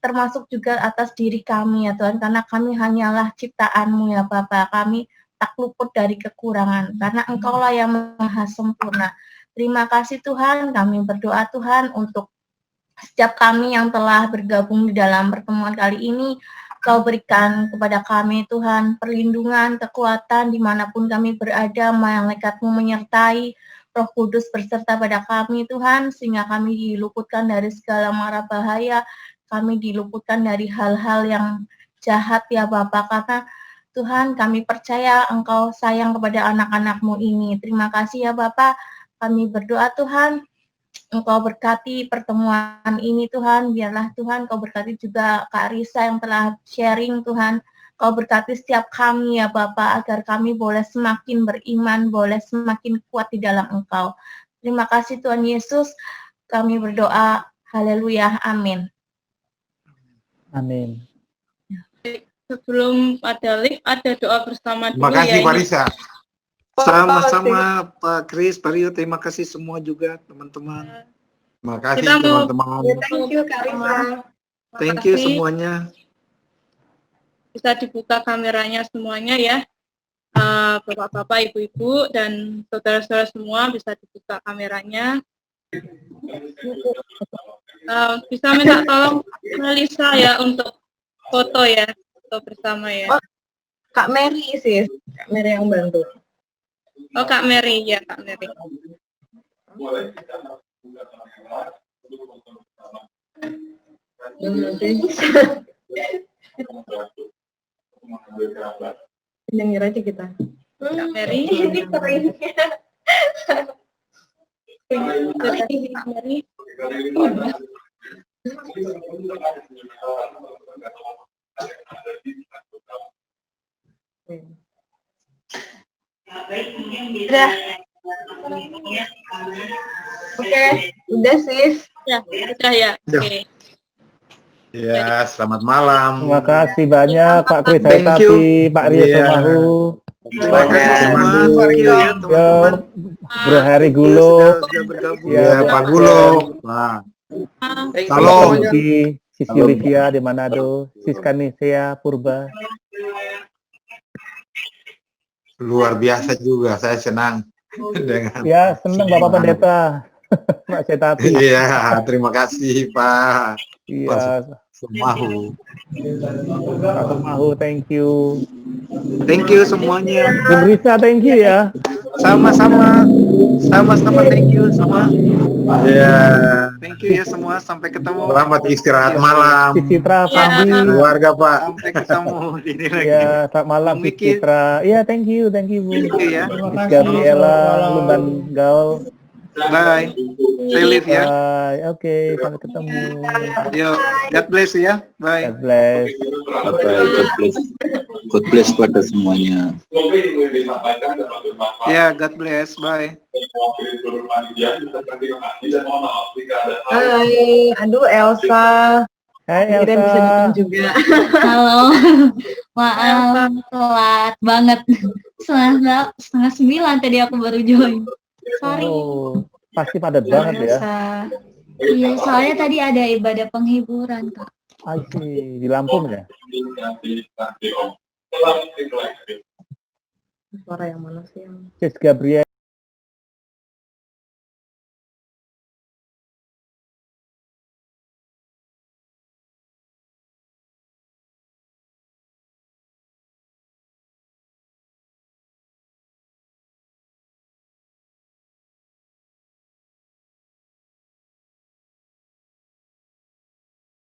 termasuk juga atas diri kami ya Tuhan, karena kami hanyalah ciptaan-Mu ya Bapa, kami tak luput dari kekurangan, karena Engkaulah yang maha sempurna. Terima kasih Tuhan, kami berdoa Tuhan untuk setiap kami yang telah bergabung di dalam pertemuan kali ini. Kau berikan kepada kami Tuhan perlindungan, kekuatan dimanapun kami berada, malaikat-Mu menyertai, Roh Kudus berserta pada kami Tuhan, sehingga kami diluputkan dari segala mara bahaya, kami diluputkan dari hal-hal yang jahat ya Bapa, karena Tuhan kami percaya Engkau sayang kepada anak-anak-Mu ini. Terima kasih ya Bapa, kami berdoa Tuhan, Engkau berkati pertemuan ini Tuhan, biarlah Tuhan Kau berkati juga Kak Risa yang telah sharing Tuhan, Kau berkati setiap kami ya Bapa, agar kami boleh semakin beriman, boleh semakin kuat di dalam Engkau. Terima kasih Tuhan Yesus, kami berdoa, haleluya, amin. Amin. Sebelum ada live, ada doa bersama dulu. Terima kasih ya, Pak Risa. Sama-sama Pak Kris, Pak Rio, terima kasih semua juga teman-teman. Terima kasih Kita mau- teman-teman. Thank you Kak Risa. Thank you Makasih. semuanya. Bisa dibuka kameranya semuanya ya, Bapak-bapak, Ibu-ibu, dan saudara-saudara semua bisa dibuka kameranya. Bisa minta tolong Melisa ya untuk foto ya, foto bersama ya. Oh. Kak Mary sis, Kak Mary yang bantu. Oh Kak Mary, ya Kak Mary. Denger aja kita. Kak Mary. Ini keren. Kak Mary. Udah. Oke, udah sis. Ya, sudah ya. Oke. Ya, selamat malam. Terima kasih banyak Pak Kris Thank you. Haitati, Pak Rio Iya. Somahu, Terima kasih semua Pak Rio ya teman-teman. Bro Heri Gulo, Sudah bergabung. Ya, Ya, Pak Gulo. Nah, Thank you Salam. semuanya. Sis Olivia di Manado, Sis Kanisea Purba. luar biasa juga. Saya senang dengan Ya, senang Bapak Pendeta. Mak Setati. Iya, terima kasih Pak. Iya, Semahu. Pak Semahu, thank you. Thank you semuanya. Bung Risa, thank you ya. Sama-sama. Sama-sama, thank you semua. Iya. Thank you ya semua. Sampai ketemu. Selamat istirahat malam. Citra, Fahmi. Keluarga Pak. Sampai ketemu di ini lagi. Ya, selamat malam Bung Miki. Citra. Iya, thank you Bu. Thank you ya. Miss Gabriela, Lumban Gaul. Bye. Saya live ya. Bye. Oke, sampai ketemu. Yo, God bless ya. Bye. God bless. God bless pada semuanya. Ya, God bless. Bye. Hai, aduh Elsa. Hai Akhirnya bisa Elsa. datang juga. Halo, maaf telat banget. Setengah 9 tadi aku baru join. Sorry. Oh, pasti padat banget ya. Iya, soalnya tadi ada ibadah penghiburan, Kak. I see. Di Lampung ya? Suara yang mana sih yang Sis Gabriela.